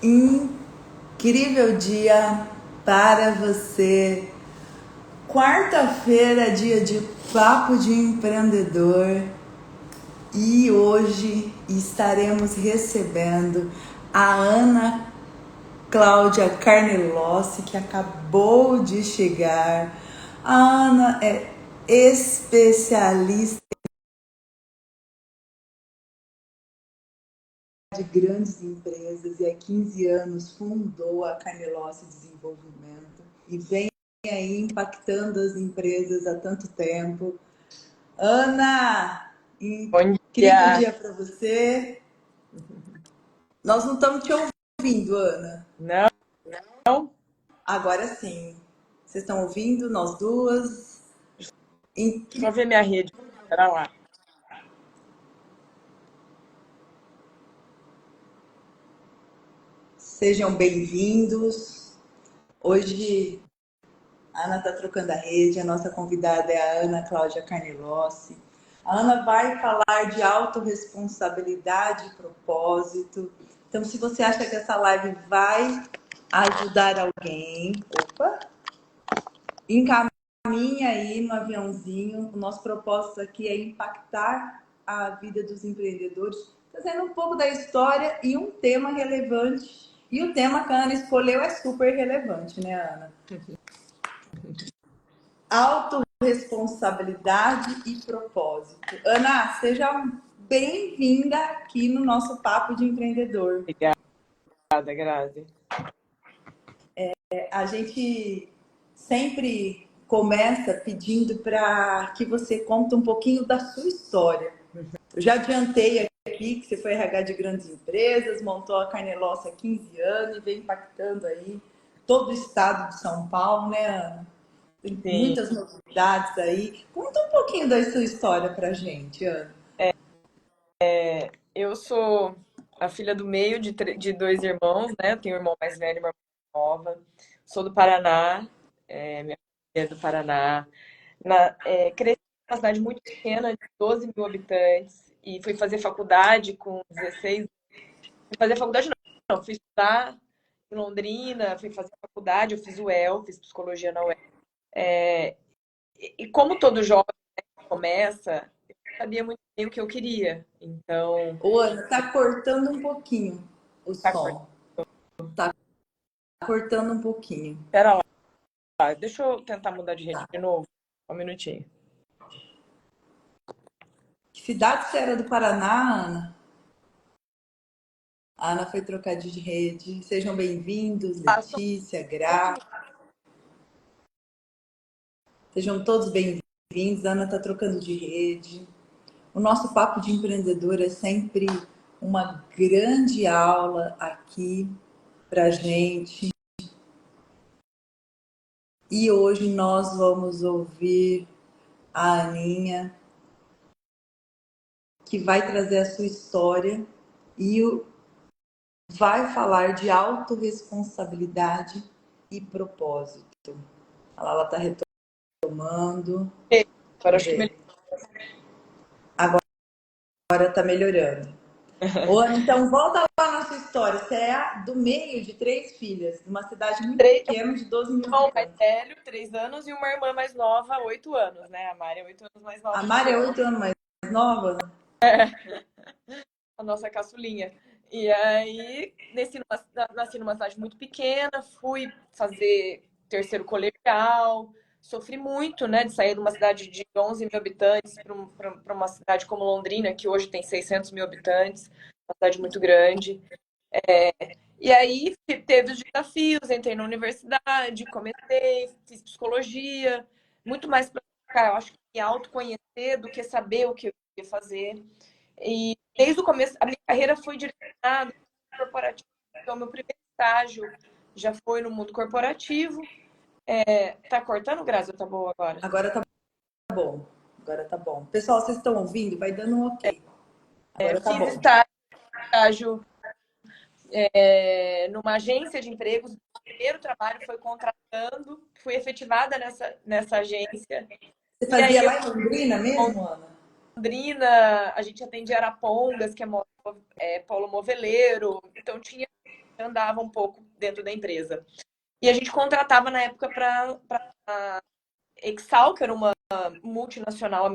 Incrível dia para você. Quarta-feira, dia de Papo de Empreendedor. E hoje estaremos recebendo a Ana Cláudia Carnelossi, que acabou de chegar. A Ana é especialista de grandes empresas e há 15 anos fundou a Carnelossi Desenvolvimento e vem aí impactando as empresas há tanto tempo. Ana, Bom incrível dia. dia para você. Nós não estamos te ouvindo, Ana. Não? Agora sim. Vocês estão ouvindo? Nós duas. Deixa eu ver minha rede. Espera lá. Sejam bem-vindos. Hoje a Ana está trocando a rede, a nossa convidada é a Ana Cláudia Carnelossi. A Ana vai falar de autorresponsabilidade e propósito. Então, se você acha que essa live vai ajudar alguém, encaminha aí no aviãozinho. O nosso propósito aqui é impactar a vida dos empreendedores, trazendo um pouco da história e um tema relevante. E o tema que a Ana escolheu é super relevante, né, Ana? Autorresponsabilidade e propósito. Ana, seja bem-vinda aqui no nosso Papo de Empreendedor. Obrigada, Grazi. A gente sempre começa pedindo para que você conte um pouquinho da sua história. Eu já adiantei aqui que você foi RH de grandes empresas, montou a Carnelossi há 15 anos e vem impactando aí todo o estado de São Paulo, né, Ana? Tem Sim. muitas novidades aí. Conta um pouquinho da sua história pra gente, Ana. Eu sou a filha do meio de dois irmãos, né? Eu tenho um irmão mais velho e uma irmã mais nova. Sou do Paraná, minha família é do Paraná. Cresci numa cidade muito pequena, de 12 mil habitantes, e fui fazer faculdade com 16. Fui fazer faculdade não, fui estudar em Londrina, fui fazer faculdade, eu fiz UEL, fiz psicologia na UEL. E como todo jovem começa, eu não sabia muito bem o que eu queria. Então, Ô, Ana, tá cortando um pouquinho o tá cortando. som. Tá cortando um pouquinho. Pera lá, deixa eu tentar mudar de rede Tá. de novo. Um minutinho. Que cidade você era do Paraná, Ana? A Ana foi trocar de rede. Sejam bem-vindos, Ah, só Letícia, um Gra. minuto. Sejam todos bem-vindos. A Ana está trocando de rede. O nosso papo de empreendedor é sempre uma grande aula aqui pra gente. E hoje nós vamos ouvir a Aninha, que vai trazer a sua história e vai falar de autorresponsabilidade e propósito. Ela está retomando. Agora Deixa eu acho que melhor. ver. Agora está melhorando. Ô, Ana, então volta lá na sua história. Você é do meio de três filhas, de uma cidade muito Eu pequena de 12 mil tenho um irmão mais habitantes. velho, 3 anos, e uma irmã mais nova, 8 anos, né? A Mari é 8 anos mais A nova que Mari é eu. 8 anos mais nova. A nossa caçulinha. E aí, nasci numa cidade muito pequena, fui fazer terceiro colegial, sofri muito, né, de sair de uma cidade de 11 mil habitantes para uma cidade como Londrina, que hoje tem 600 mil habitantes, uma cidade muito grande. E aí, teve os desafios, entrei na universidade, comecei, fiz psicologia, muito mais para, eu acho que me autoconhecer do que saber o que eu ia fazer. E desde o começo, a minha carreira foi direcionada no corporativo. Então, meu primeiro estágio já foi no mundo corporativo. Tá cortando, Grazi? Tá boa agora? Agora tá bom. Agora tá bom. Pessoal, vocês estão ouvindo? Vai dando um ok. Agora tá Fiz bom. estágio numa agência de empregos. O primeiro trabalho foi contratando, fui efetivada nessa agência. Você E fazia aí, eu lá em Londrina mesmo, Ana? Londrina, a gente atendia Arapongas, que é polo moveleiro. Então, tinha andava um pouco dentro da empresa. E a gente contratava na época para a Exal, que era uma multinacional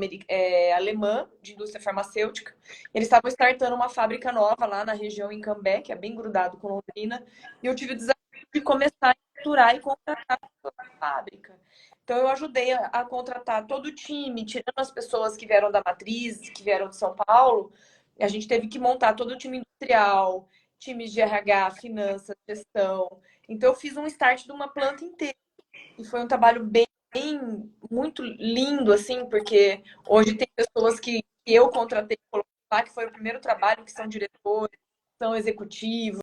alemã de indústria farmacêutica. Eles estavam startando uma fábrica nova lá na região em Cambé, que é bem grudado com Londrina, e eu tive o desafio de começar a estruturar e contratar a fábrica. Então eu ajudei a contratar todo o time, tirando as pessoas que vieram da matriz, que vieram de São Paulo, a gente teve que montar todo o time industrial, times de RH, finanças, gestão. Então eu fiz um start de uma planta inteira. E foi um trabalho bem muito lindo, assim, porque hoje tem pessoas que eu contratei lá, que foi o primeiro trabalho, que são diretores, são executivos,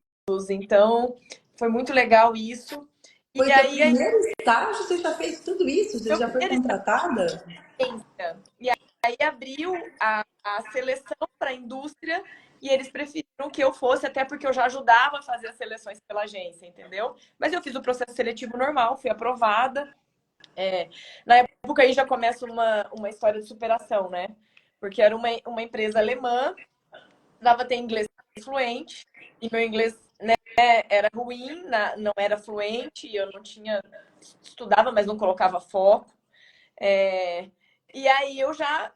então foi muito legal isso. Foi E teu aí, primeiro estágio? Você já fez tudo isso? Você meu já foi primeiro contratada? experiência. E aí abriu a seleção para a indústria e eles preferiram que eu fosse, até porque eu já ajudava a fazer as seleções pela agência, entendeu? Mas eu fiz o processo seletivo normal, fui aprovada. Na época aí já começa uma história de superação, né? Porque era uma empresa alemã, dava ter inglês fluente, e meu inglês, né, era ruim, não era fluente, eu não tinha. Estudava, mas não colocava foco. E aí eu já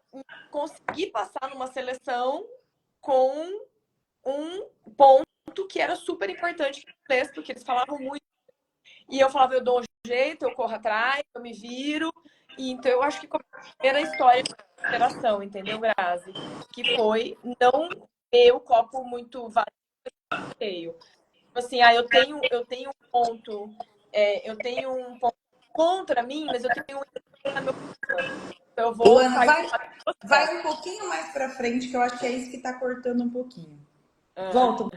consegui passar numa seleção com um ponto que era super importante no inglês, porque eles falavam muito. E eu falava, eu dou um jeito, eu corro atrás, eu me viro. E então eu acho que começou a primeira história de superação, entendeu, Grazi? Que foi não ter o copo muito vazio cheio. Assim, eu tenho um ponto, eu tenho um ponto contra mim, mas eu tenho um na meu favor. Então eu vou Luana, participar do processo. vai um pouquinho mais para frente, que eu acho que é isso que está cortando um pouquinho. Ah, Volta um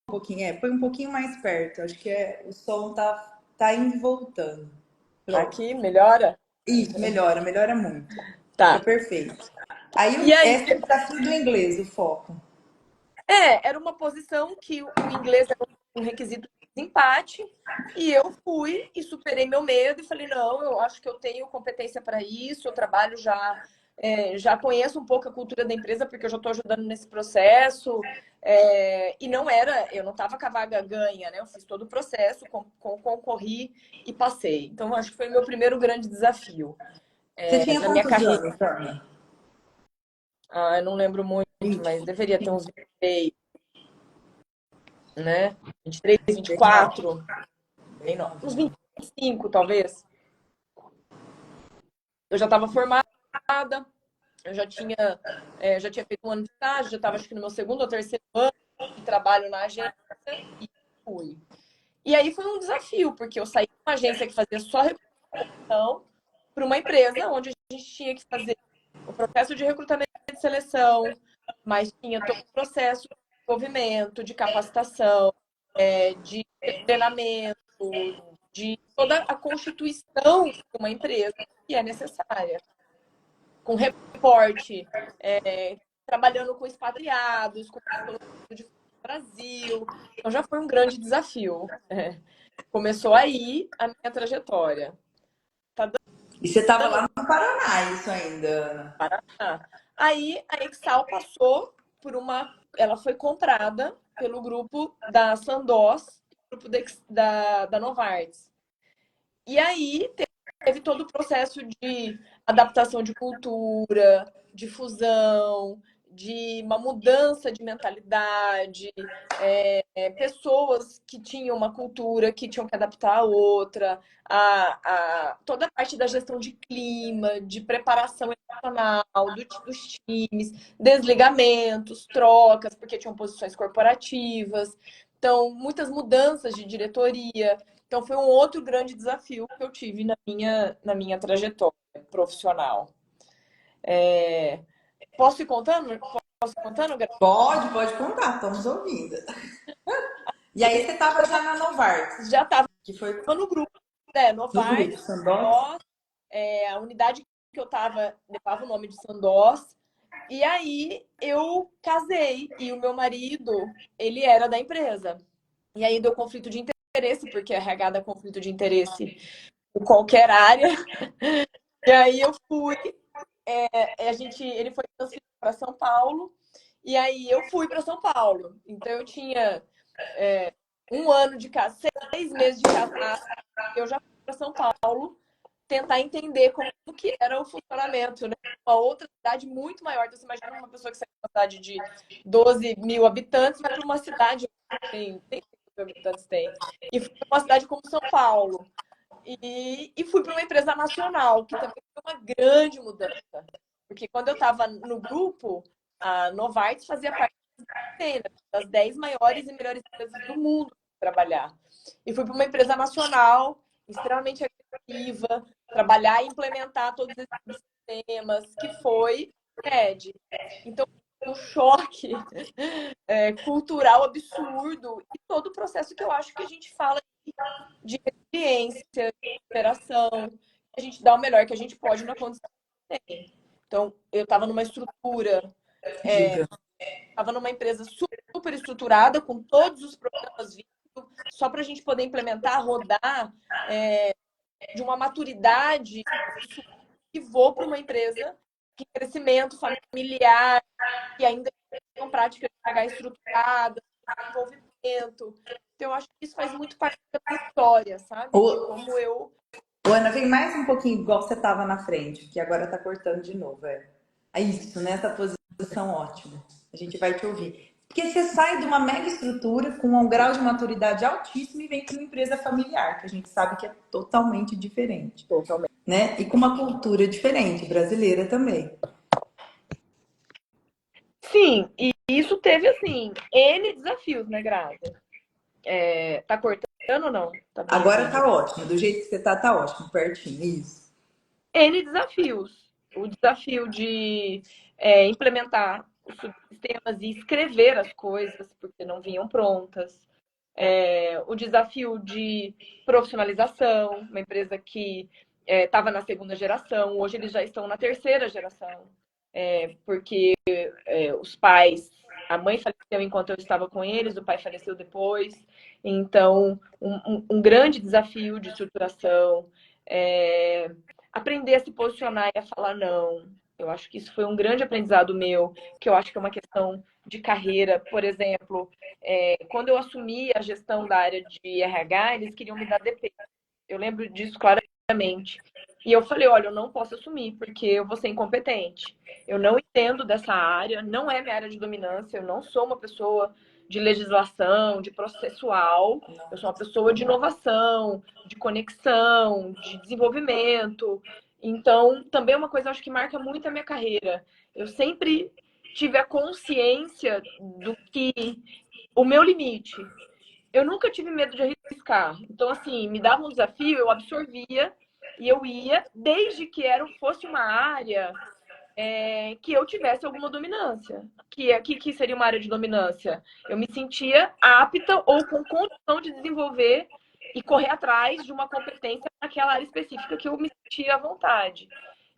pouquinho, põe um pouquinho mais perto. Acho que o som tá indo e voltando. Pronto. aqui, melhora? Isso, melhora muito. Fica Tá. perfeito. Aí, E aí, esse é o desafio do inglês, o foco. era uma posição que o inglês era um requisito de desempate, e eu fui e superei meu medo e falei, não, eu acho que eu tenho competência para isso, eu trabalho já conheço um pouco a cultura da empresa, porque eu já estou ajudando nesse processo, e eu não estava com a vaga ganha, né? Eu fiz todo o processo, concorri e passei. Então, acho que foi o meu primeiro grande desafio Você tinha na minha quantos carreira. anos, Ana? Eu não lembro muito, mas deveria ter uns 23, né? 23, 24, bem não, uns 25, talvez. Eu já estava formada, eu já tinha feito um ano de estágio, já estava acho que no meu segundo ou terceiro ano de trabalho na agência e fui. E aí foi um desafio, porque eu saí de uma agência que fazia só recrutação para uma empresa onde a gente tinha que fazer o processo de recrutamento e seleção, mas tinha todo o processo de desenvolvimento, de capacitação, de treinamento, de toda a constituição de uma empresa que é necessária. Com reporte, trabalhando com expatriados, com pessoas de Brasil. Então já foi um grande desafio. Começou aí a minha trajetória. Tá E você estava dando lá no Paraná, isso ainda, Ana? Paraná. Aí a Exal passou por ela foi comprada pelo grupo da Sandoz, grupo da Novartis. E aí teve todo o processo de adaptação de cultura, de fusão, de uma mudança de mentalidade, pessoas que tinham uma cultura que tinham que adaptar a outra, toda a parte da gestão de clima, de preparação emocional dos times, desligamentos, trocas, porque tinham posições corporativas. Então, muitas mudanças de diretoria. Então, foi um outro grande desafio que eu tive na minha trajetória profissional. Posso ir contando? Posso ir contando, Gabi? Pode contar, estamos ouvindo. E aí você estava já na Novartis, Já estava que foi no grupo, no grupo Novartis, Sandoz. Sandoz, a unidade que eu estava levava o nome de Sandoz. E aí eu casei e o meu marido, ele era da empresa. E aí deu conflito de interesse, porque RH dá conflito de interesse em qualquer área. E aí eu fui, ele foi transferido para São Paulo, e aí eu fui para São Paulo. Então eu tinha um ano de casa, 6 meses de casada, eu já fui para São Paulo tentar entender como que era o funcionamento, né? Uma outra cidade muito maior. Então, você imagina uma pessoa que sai de uma cidade de 12 mil habitantes, vai para uma cidade tem mil habitantes tem. E fui para uma cidade como São Paulo. E fui para uma empresa nacional, que também foi uma grande mudança. Porque quando eu estava no grupo, a Novartis fazia parte das 10 maiores e melhores empresas do mundo para trabalhar. E fui para uma empresa nacional, extremamente agressiva, trabalhar e implementar todos esses sistemas, que foi TED. Então, um choque cultural absurdo e todo o processo que eu acho que a gente fala de resiliência, de superação, a gente dá o melhor que a gente pode na condição que tem. Então, eu estava numa estrutura, estava numa empresa super estruturada, com todos os programas vindo, só para a gente poder implementar, rodar, de uma maturidade, isso que vou para uma empresa de crescimento familiar, que ainda tem prática de pagar estruturada, desenvolvimento. Então, eu acho que isso faz muito parte da minha história, sabe? De como eu. Ô, Ana, vem mais um pouquinho igual você estava na frente, que agora tá cortando de novo. É isso, nessa posição ótima. A gente vai te ouvir. Porque você sai de uma mega estrutura com um grau de maturidade altíssimo e vem para uma empresa familiar, que a gente sabe que é totalmente diferente. Totalmente. Né? E com uma cultura diferente, brasileira também. Sim, e isso teve, assim, N desafios, né, Graça? Tá cortando ou não? Tá Agora tá ótimo, do jeito que você tá ótimo, pertinho, isso. N desafios. O desafio de implementar os sistemas e escrever as coisas, porque não vinham prontas. O desafio de profissionalização, uma empresa que estava na segunda geração, hoje eles já estão na terceira geração, porque os pais, a mãe faleceu enquanto eu estava com eles, o pai faleceu depois, então um grande desafio de estruturação, aprender a se posicionar e a falar não. Eu acho que isso foi um grande aprendizado meu, que eu acho que é uma questão de carreira. Por exemplo, quando eu assumi a gestão da área de RH, eles queriam me dar DP. Eu lembro disso claramente. E eu falei, olha, eu não posso assumir, porque eu vou ser incompetente. Eu não entendo dessa área, não é minha área de dominância, eu não sou uma pessoa de legislação, de processual, eu sou uma pessoa de inovação, de conexão, de desenvolvimento. Então, também é uma coisa, acho que marca muito a minha carreira. Eu sempre tive a consciência do que o meu limite. Eu nunca tive medo de arriscar. Então, assim, me dava um desafio, eu absorvia e eu ia, desde que fosse uma área que eu tivesse alguma dominância. Que seria uma área de dominância? Eu me sentia apta ou com condição de desenvolver e correr atrás de uma competência naquela área específica que eu me sentia à vontade.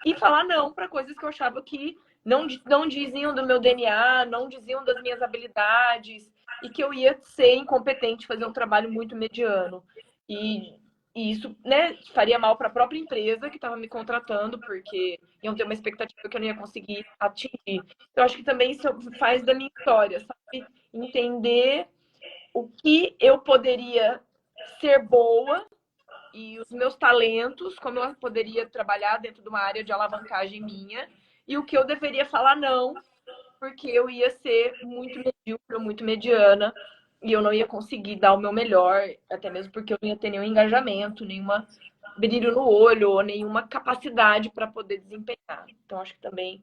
E falar não para coisas que eu achava que não diziam do meu DNA, não diziam das minhas habilidades, e que eu ia ser incompetente, fazer um trabalho muito mediano. E isso, né, faria mal para a própria empresa que estava me contratando, porque iam ter uma expectativa que eu não ia conseguir atingir. Então, acho que também isso faz da minha história, sabe? Entender o que eu poderia ser boa e os meus talentos, como eu poderia trabalhar dentro de uma área de alavancagem minha, e o que eu deveria falar não, porque eu ia ser muito medíocre, muito mediana, e eu não ia conseguir dar o meu melhor, até mesmo porque eu não ia ter nenhum engajamento, nenhuma brilho no olho, ou nenhuma capacidade para poder desempenhar. Então, acho que também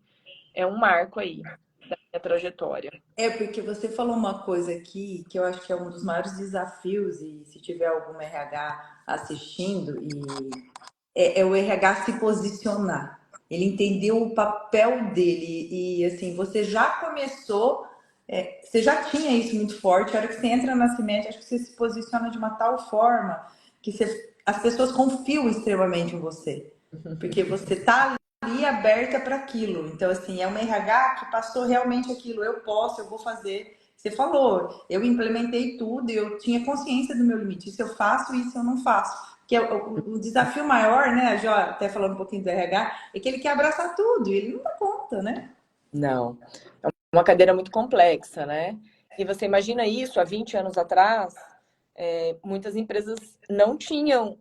é um marco aí da minha trajetória. Porque você falou uma coisa aqui que eu acho que é um dos maiores desafios, e se tiver algum RH assistindo, é o RH se posicionar. Ele entendeu o papel dele e assim, você já começou, você já tinha isso muito forte. A hora que você entra na Cimet, acho que você se posiciona de uma tal forma que as pessoas confiam extremamente em você, porque você tá ali aberta para aquilo. Então, assim, é uma RH que passou realmente aquilo. Eu posso, eu vou fazer. Você falou, eu implementei tudo, eu tinha consciência do meu limite. Isso eu faço, isso eu não faço. Que é o desafio maior, né? A Jo até falando um pouquinho do RH, é que ele quer abraçar tudo e ele não dá conta, né? Não. É uma cadeira muito complexa, né? E você imagina isso há 20 anos atrás, Muitas empresas não tinham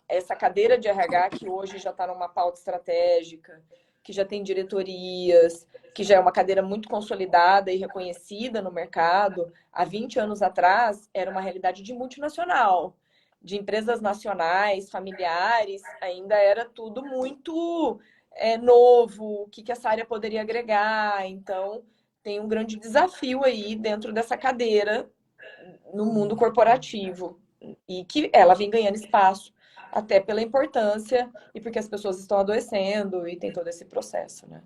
essa cadeira de RH que hoje já está numa pauta estratégica, que já tem diretorias, que já é uma cadeira muito consolidada e reconhecida no mercado. Há 20 anos atrás, era uma realidade de multinacional, de empresas nacionais, familiares, ainda era tudo muito novo, o que essa área poderia agregar. Então, tem um grande desafio aí dentro dessa cadeira no mundo corporativo e que ela vem ganhando espaço até pela importância e porque as pessoas estão adoecendo e tem todo esse processo, né?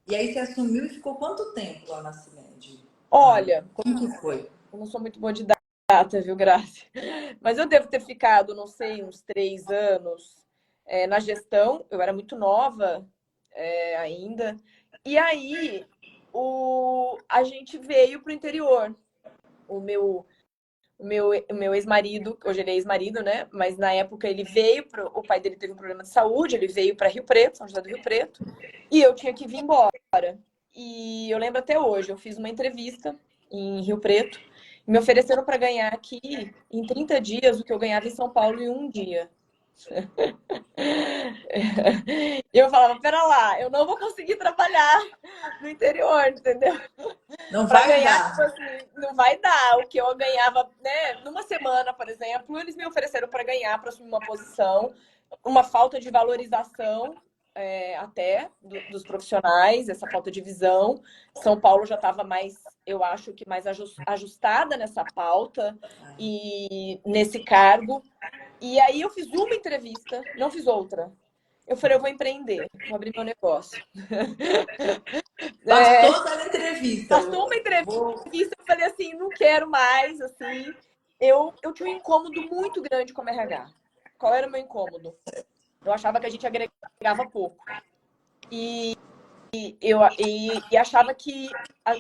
E aí você assumiu e ficou quanto tempo lá na CIMED? Olha, Como que foi? eu não sou muito boa de data, viu, Grazi? Mas eu devo ter ficado, não sei, uns 3 anos na gestão. Eu era muito nova ainda. E aí a gente veio para o interior. O meu ex-marido, hoje ele é ex-marido, né? Mas na época ele veio, o pai dele teve um problema de saúde, ele veio para Rio Preto, São José do Rio Preto, e eu tinha que vir embora. E eu lembro até hoje, eu fiz uma entrevista em Rio Preto, e me ofereceram para ganhar aqui em 30 dias o que eu ganhava em São Paulo em um dia. Eu falava, pera lá, eu não vou conseguir trabalhar no interior, entendeu? Não Para vai ganhar, tipo dar. assim, não vai dar o que eu ganhava, né? Numa semana, por exemplo, eles me ofereceram para ganhar, para assumir uma posição, uma falta de valorização até dos profissionais, essa falta de visão. São Paulo já estava mais, eu acho que mais ajustada nessa pauta e nesse cargo. E aí eu fiz uma entrevista, não fiz outra. Eu falei, eu vou empreender, vou abrir meu negócio. Bastou da entrevista. Passou uma entrevista, eu falei assim, não quero mais, assim. Eu tinha um incômodo muito grande como RH. Qual era o meu incômodo? Eu achava que a gente agregava pouco. E achava que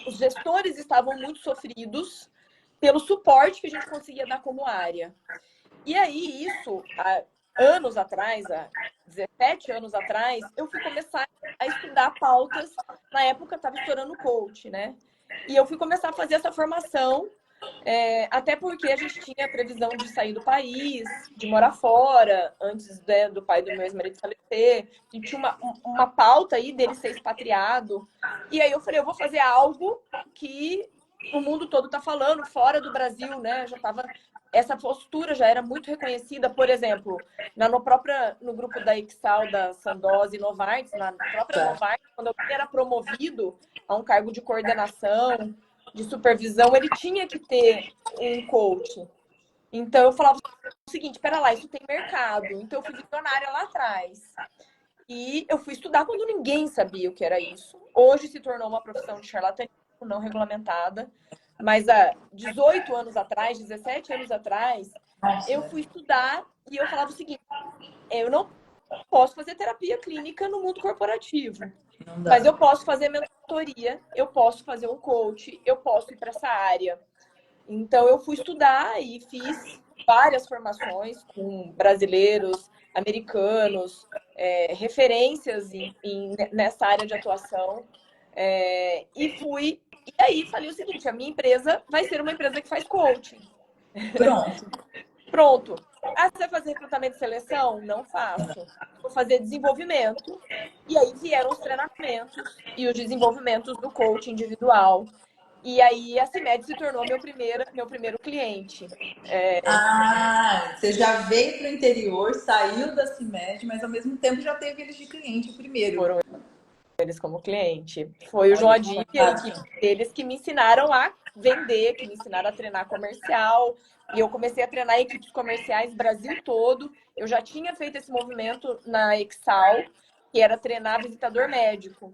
os gestores estavam muito sofridos pelo suporte que a gente conseguia dar como área. E aí, isso, há anos atrás, há 17 anos atrás, eu fui começar a estudar pautas. Na época, estava estourando o coach, né? E eu fui começar a fazer essa formação, até porque a gente tinha a previsão de sair do país, de morar fora, antes do pai do meu ex-marido falecer. A gente tinha uma pauta aí dele ser expatriado. E aí eu falei, eu vou fazer algo que o mundo todo está falando, fora do Brasil, né? Essa postura já era muito reconhecida, por exemplo, no grupo da Exal, da Sandoz e Novartis, na própria Novartis, quando eu era promovido a um cargo de coordenação, de supervisão, ele tinha que ter um coach. Então eu falava o seguinte, pera lá, isso tem mercado. Então eu fui visionária lá atrás. E eu fui estudar quando ninguém sabia o que era isso. Hoje se tornou uma profissão de charlatanismo não regulamentada. Mas há 18 anos atrás, 17 anos atrás, eu fui estudar e eu falava o seguinte, eu não posso fazer terapia clínica no mundo corporativo, mas eu posso fazer mentoria, eu posso fazer um coach, eu posso ir para essa área. Então, eu fui estudar e fiz várias formações com brasileiros, americanos, referências nessa área de atuação. E aí falei o seguinte, a minha empresa vai ser uma empresa que faz coaching. Pronto. Você vai fazer recrutamento e seleção? Não faço. Vou fazer desenvolvimento. E aí vieram os treinamentos e os desenvolvimentos do coaching individual. E aí a CIMED se tornou meu primeiro cliente. Você já veio para o interior, saiu da CIMED, mas ao mesmo tempo já teve eles de cliente primeiro. Foram eles como cliente. Foi o João Adib e a equipe deles que me ensinaram a vender, que me ensinaram a treinar comercial. E eu comecei a treinar equipes comerciais Brasil todo. Eu já tinha feito esse movimento na Exal, que era treinar visitador médico.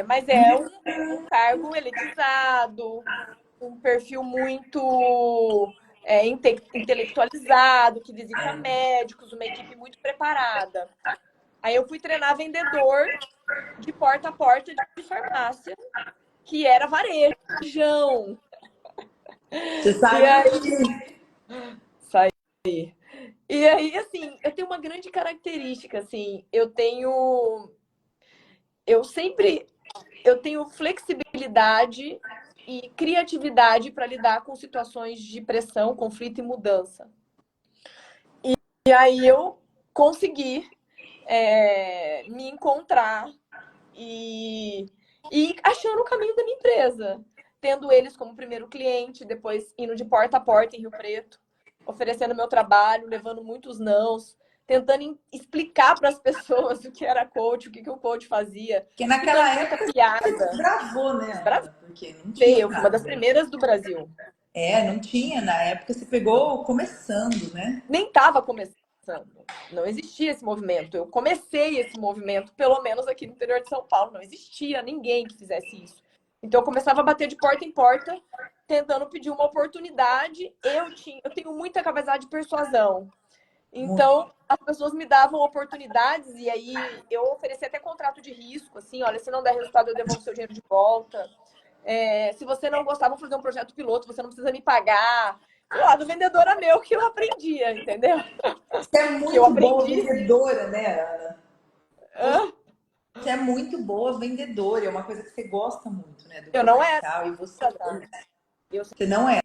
Mas é um cargo elitizado, um perfil muito intelectualizado, que visita médicos, uma equipe muito preparada. Aí eu fui treinar vendedor de porta a porta de farmácia, que era varejão. Você saiu Saí. E aí, assim, eu tenho uma grande característica, assim, eu tenho flexibilidade e criatividade para lidar com situações de pressão, conflito e mudança. E aí eu consegui me encontrar e achando o caminho da minha empresa. Tendo eles como primeiro cliente, depois indo de porta a porta em Rio Preto, oferecendo meu trabalho, levando muitos nãos, tentando explicar para as pessoas o que era coach, o que o coach fazia. Porque naquela muita época piada. Gravou, né? Desbravei. Porque não tinha Eu fui uma das primeiras do Brasil. Não tinha. Na época você pegou começando, né? Nem estava começando. Não existia esse movimento. Eu comecei esse movimento, pelo menos aqui no interior de São Paulo. Não existia ninguém que fizesse isso. Então eu começava a bater de porta em porta, tentando pedir uma oportunidade. Eu tenho muita capacidade de persuasão. Então, as pessoas me davam oportunidades e aí eu oferecia até contrato de risco, assim, olha, se não der resultado, eu devolvo seu dinheiro de volta. Se você não gostar, vou fazer um projeto piloto, você não precisa me pagar. O lado vendedora meu que eu aprendia, entendeu? Você é muito boa vendedora, né, Ana? Você é muito boa vendedora, é uma coisa que você gosta muito, né? Do eu não comercial, era. e você não era.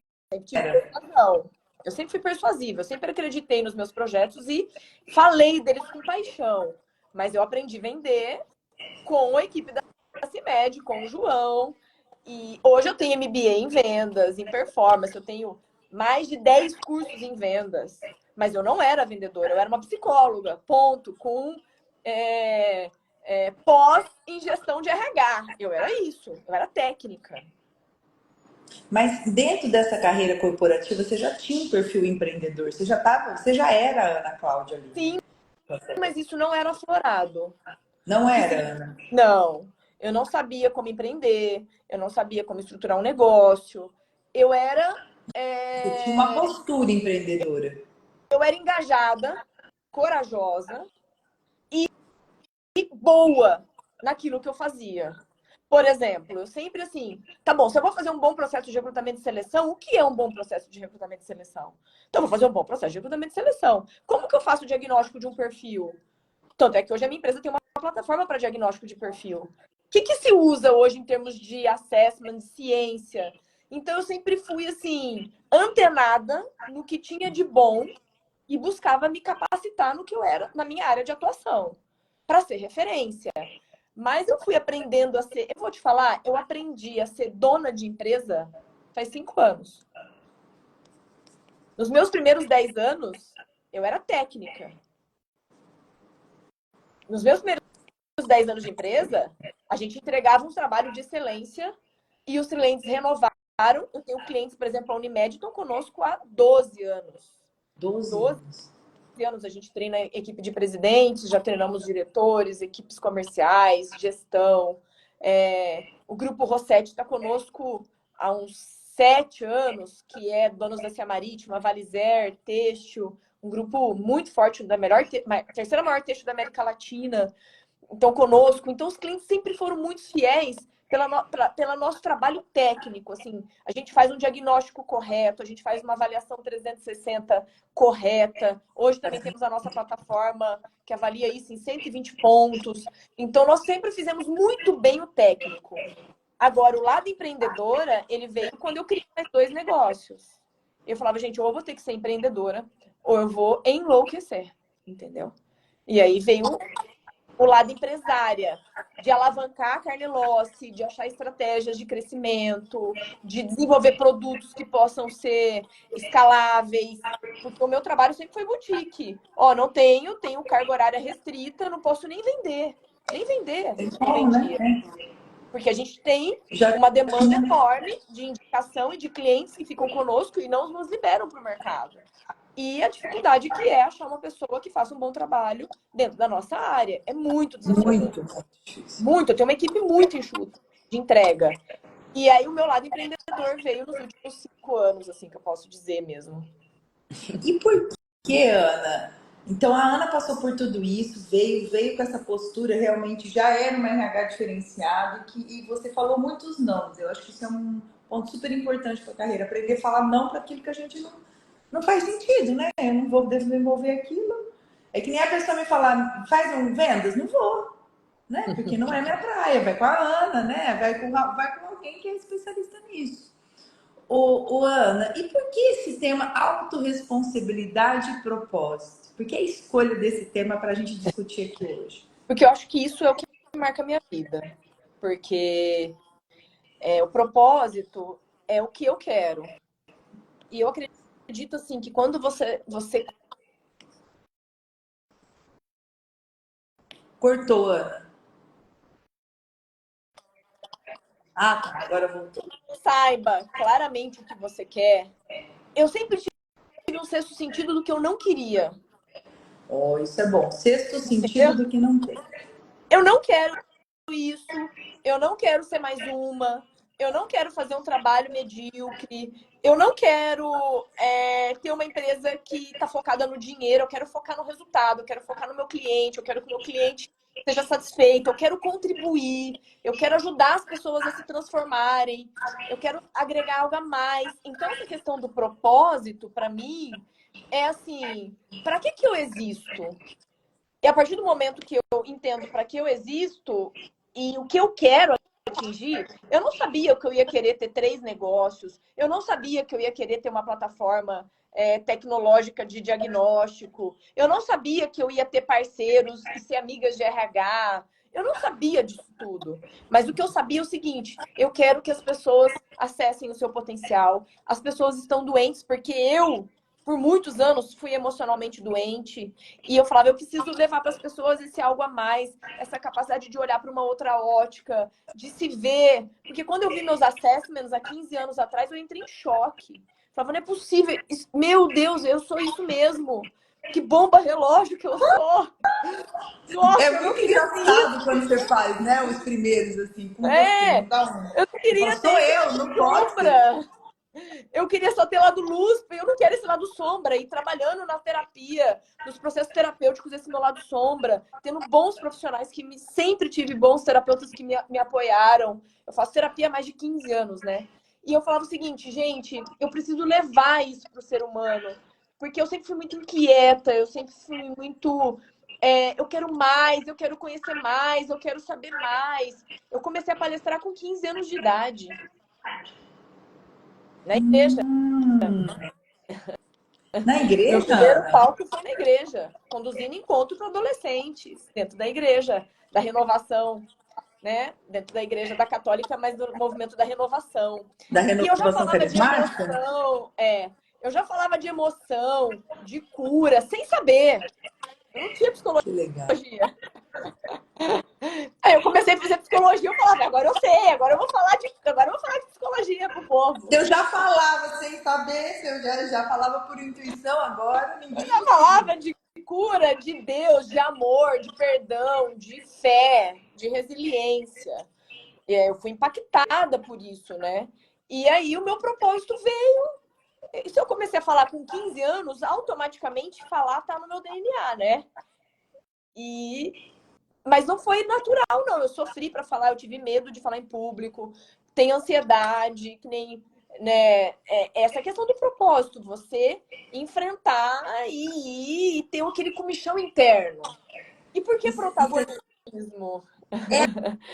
Eu sempre fui persuasiva, eu sempre acreditei nos meus projetos e falei deles com paixão. Mas eu aprendi a vender com a equipe da CIMED, com o João. E hoje eu tenho MBA em vendas, em performance, eu tenho mais de 10 cursos em vendas. Mas eu não era vendedora, eu era uma psicóloga, ponto, com pós em gestão de RH. Eu era isso, eu era técnica. Mas dentro dessa carreira corporativa, você já tinha um perfil empreendedor, você já era a Ana Cláudia ali. Sim, mas isso não era aflorado. Não era, Ana? Não, eu não sabia como empreender, eu não sabia como estruturar um negócio. Eu era... Você tinha uma postura empreendedora. Eu era engajada, corajosa e boa naquilo que eu fazia. Por exemplo, eu sempre assim, tá bom, se eu vou fazer um bom processo de recrutamento e seleção, o que é um bom processo de recrutamento e seleção? Então, eu vou fazer um bom processo de recrutamento e seleção. Como que eu faço o diagnóstico de um perfil? Tanto é que hoje a minha empresa tem uma plataforma para diagnóstico de perfil. O que se usa hoje em termos de assessment, de ciência? Então, eu sempre fui, assim, antenada no que tinha de bom e buscava me capacitar no que eu era, na minha área de atuação, para ser referência. Mas eu fui aprendendo a ser... Eu vou te falar, eu aprendi a ser dona de empresa faz 5 anos. Nos meus primeiros 10 anos, eu era técnica. Nos meus primeiros 10 anos de empresa, a gente entregava um trabalho de excelência e os clientes renovaram. Eu tenho clientes, por exemplo, a Unimed, estão conosco há 12 anos. 12 anos a gente treina equipe de presidentes, já treinamos diretores, equipes comerciais, gestão. O Grupo Rossetti está conosco há uns 7 anos, que é Donos da Cia Marítima, Valizer, Têxtil, um grupo muito forte, terceira maior têxtil da América Latina. Então, conosco. Então, os clientes sempre foram muito fiéis pelo nosso trabalho técnico. Assim, a gente faz um diagnóstico correto, a gente faz uma avaliação 360 correta. Hoje também temos a nossa plataforma que avalia isso em 120 pontos. Então, nós sempre fizemos muito bem o técnico. Agora, o lado empreendedora, ele veio quando eu criei mais 2 negócios. Eu falava, gente, ou eu vou ter que ser empreendedora, ou eu vou enlouquecer, entendeu? E aí veio o lado empresária, de alavancar a carne losse, de achar estratégias de crescimento, de desenvolver produtos que possam ser escaláveis, porque o meu trabalho sempre foi boutique. Não tenho carga horária restrita, não posso nem vender. Nem vender, não vendia. Porque a gente tem uma demanda enorme de indicação e de clientes que ficam conosco e não nos liberam para o mercado. E a dificuldade que é achar uma pessoa que faça um bom trabalho dentro da nossa área. É muito desafiador. Muito. Eu tenho uma equipe muito enxuta de entrega. E aí o meu lado empreendedor veio nos últimos 5 anos, assim, que eu posso dizer mesmo. E por que, Ana? Então, a Ana passou por tudo isso, veio com essa postura, realmente já era uma RH diferenciado, e você falou muitos não. Eu acho que isso é um ponto super importante para a carreira, aprender a falar não para aquilo que a gente não faz sentido, né? Eu não vou desenvolver aquilo. É que nem a pessoa me falar, faz vendas? Não vou, né? Porque não é minha praia. Vai com a Ana, né? Vai com alguém que é especialista nisso. Ana, e por que esse tema autorresponsabilidade e propósito? Por que a escolha desse tema para a gente discutir aqui hoje? Porque eu acho que isso é o que marca a minha vida. Porque o propósito é o que eu quero. E eu acredito, assim, que quando você... Cortou, Ana. Ah, tá. Agora voltou. Saiba claramente o que você quer. Eu sempre tive um sexto sentido do que eu não queria. Oh, isso é bom. Sexto sentido Entendeu? do que não tem. Eu não quero isso, eu não quero ser mais uma, eu não quero fazer um trabalho medíocre, eu não quero ter uma empresa que está focada no dinheiro, eu quero focar no resultado, eu quero focar no meu cliente, eu quero que o meu cliente seja satisfeito, eu quero contribuir, eu quero ajudar as pessoas a se transformarem, eu quero agregar algo a mais. Então, essa questão do propósito, para mim, é assim, para que eu existo? E a partir do momento que eu entendo para que eu existo e o que eu quero atingir, eu não sabia que eu ia querer ter 3 negócios, eu não sabia que eu ia querer ter uma plataforma tecnológica de diagnóstico, eu não sabia que eu ia ter parceiros e ser amigas de RH, eu não sabia disso tudo. Mas o que eu sabia é o seguinte, eu quero que as pessoas acessem o seu potencial, as pessoas estão doentes porque eu por muitos anos fui emocionalmente doente e eu falava, eu preciso levar para as pessoas esse algo a mais, essa capacidade de olhar para uma outra ótica, de se ver. Porque quando eu vi meus assessments há 15 anos atrás, eu entrei em choque. Falava, não é possível. Meu Deus, eu sou isso mesmo. Que bomba relógio que eu sou. Nossa, É eu não muito queria ter engraçado isso. quando você faz, né? Os primeiros, assim, com você, É, não dá um. eu não Você fala, queria ter sou esse eu, lado não pode ser. sombra. Eu queria só ter lado luz, eu não quero esse lado sombra. E trabalhando na terapia, nos processos terapêuticos, esse meu lado sombra, tendo bons profissionais sempre tive bons terapeutas que me apoiaram. Eu faço terapia há mais de 15 anos, né? E eu falava o seguinte, gente, eu preciso levar isso para o ser humano. Porque eu sempre fui muito inquieta, eu sempre fui muito. Eu quero mais, eu quero conhecer mais, eu quero saber mais. Eu comecei a palestrar com 15 anos de idade, na igreja. Na Meu igreja, primeiro Ana? palco foi na igreja, conduzindo encontro para adolescentes, dentro da igreja, da renovação, né? Dentro da igreja da católica, mas do movimento da renovação. Da E eu já renovação falava de carismática? emoção, eu já falava de emoção, de cura, sem saber. Eu não tinha Que legal. psicologia. Aí eu comecei a fazer psicologia, eu falava, agora eu sei, agora eu vou falar de psicologia pro povo. Eu já falava sem saber, se eu já falava por intuição, agora ninguém Já conseguiu. falava de cura, de Deus, de amor, de perdão, de fé, de resiliência. Eu fui impactada por isso, né? E aí o meu propósito veio. Se eu comecei a falar com 15 anos, automaticamente falar tá no meu DNA, né? Mas não foi natural, não. Eu sofri para falar, eu tive medo de falar em público, tenho ansiedade, que nem, né? Essa questão do propósito, você enfrentar e ter aquele comichão interno. E por que protagonismo?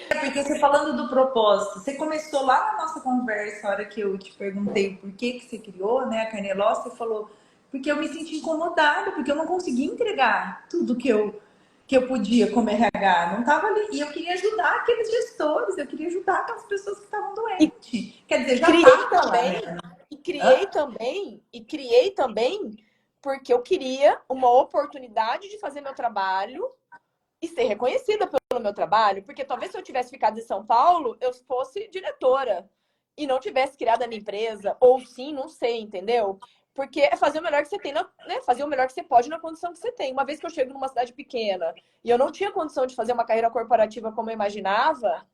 Porque você falando do propósito, você começou lá na nossa conversa, a hora que eu te perguntei por que você criou, né, a Caneló, você falou, porque eu me senti incomodada, porque eu não conseguia entregar tudo que eu podia como RH, não estava ali, e eu queria ajudar aqueles gestores, eu queria ajudar aquelas pessoas que estavam E doentes. Quer dizer, já criei estava lá, também, né? Hã? e criei também porque eu queria uma oportunidade de fazer meu trabalho e ser reconhecida pelo meu trabalho, porque talvez se eu tivesse ficado em São Paulo, eu fosse diretora e não tivesse criado a minha empresa, ou sim, não sei, entendeu? Porque é fazer o melhor que você tem, né? Fazer o melhor que você pode na condição que você tem. Uma vez que eu chego numa cidade pequena e eu não tinha condição de fazer uma carreira corporativa como eu imaginava,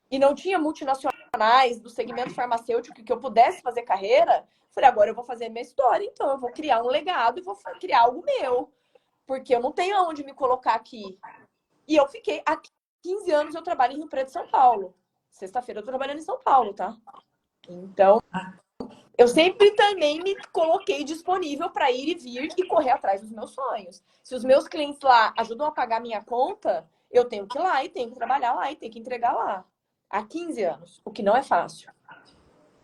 e não tinha multinacionais do segmento farmacêutico que eu pudesse fazer carreira, falei, agora eu vou fazer minha história, então eu vou criar um legado e vou criar algo meu, porque eu não tenho aonde me colocar aqui. E eu fiquei, há 15 anos eu trabalho em Rio Preto, São Paulo. Sexta-feira eu tô trabalhando em São Paulo, tá? Então, eu sempre também me coloquei disponível para ir e vir e correr atrás dos meus sonhos. Se os meus clientes lá ajudam a pagar minha conta, eu tenho que ir lá e tenho que trabalhar lá e tenho que entregar lá. há 15 anos, o que não é fácil.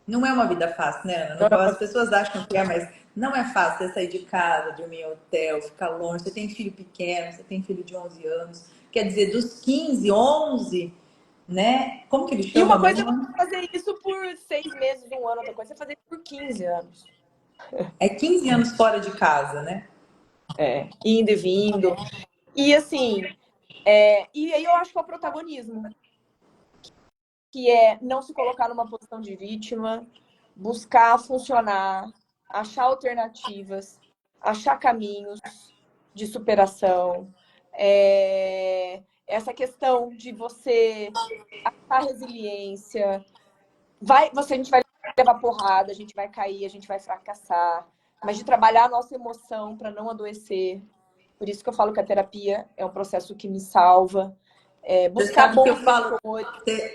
Não é uma vida fácil, né, Ana? Não é As pessoas acham que é, mas não é fácil você sair de casa, dormir em hotel, ficar longe. Você tem filho pequeno, você tem filho de 11 anos. Quer dizer, dos 15, 11, né? Como que ele E chama uma coisa é mesmo? você fazer isso por 6 meses, um ano, outra coisa é fazer isso por 15 anos. É 15 anos fora de casa, né? Indo e vindo. E assim, e aí eu acho que é o protagonismo, que é não se colocar numa posição de vítima, buscar funcionar, achar alternativas, achar caminhos de superação. Essa questão de você achar resiliência. A gente vai levar porrada, a gente vai cair, a gente vai fracassar, mas de trabalhar a nossa emoção para não adoecer. Por isso que eu falo que a terapia é um processo que me salva. Você Buscar sabe que eu bons falo, mentores.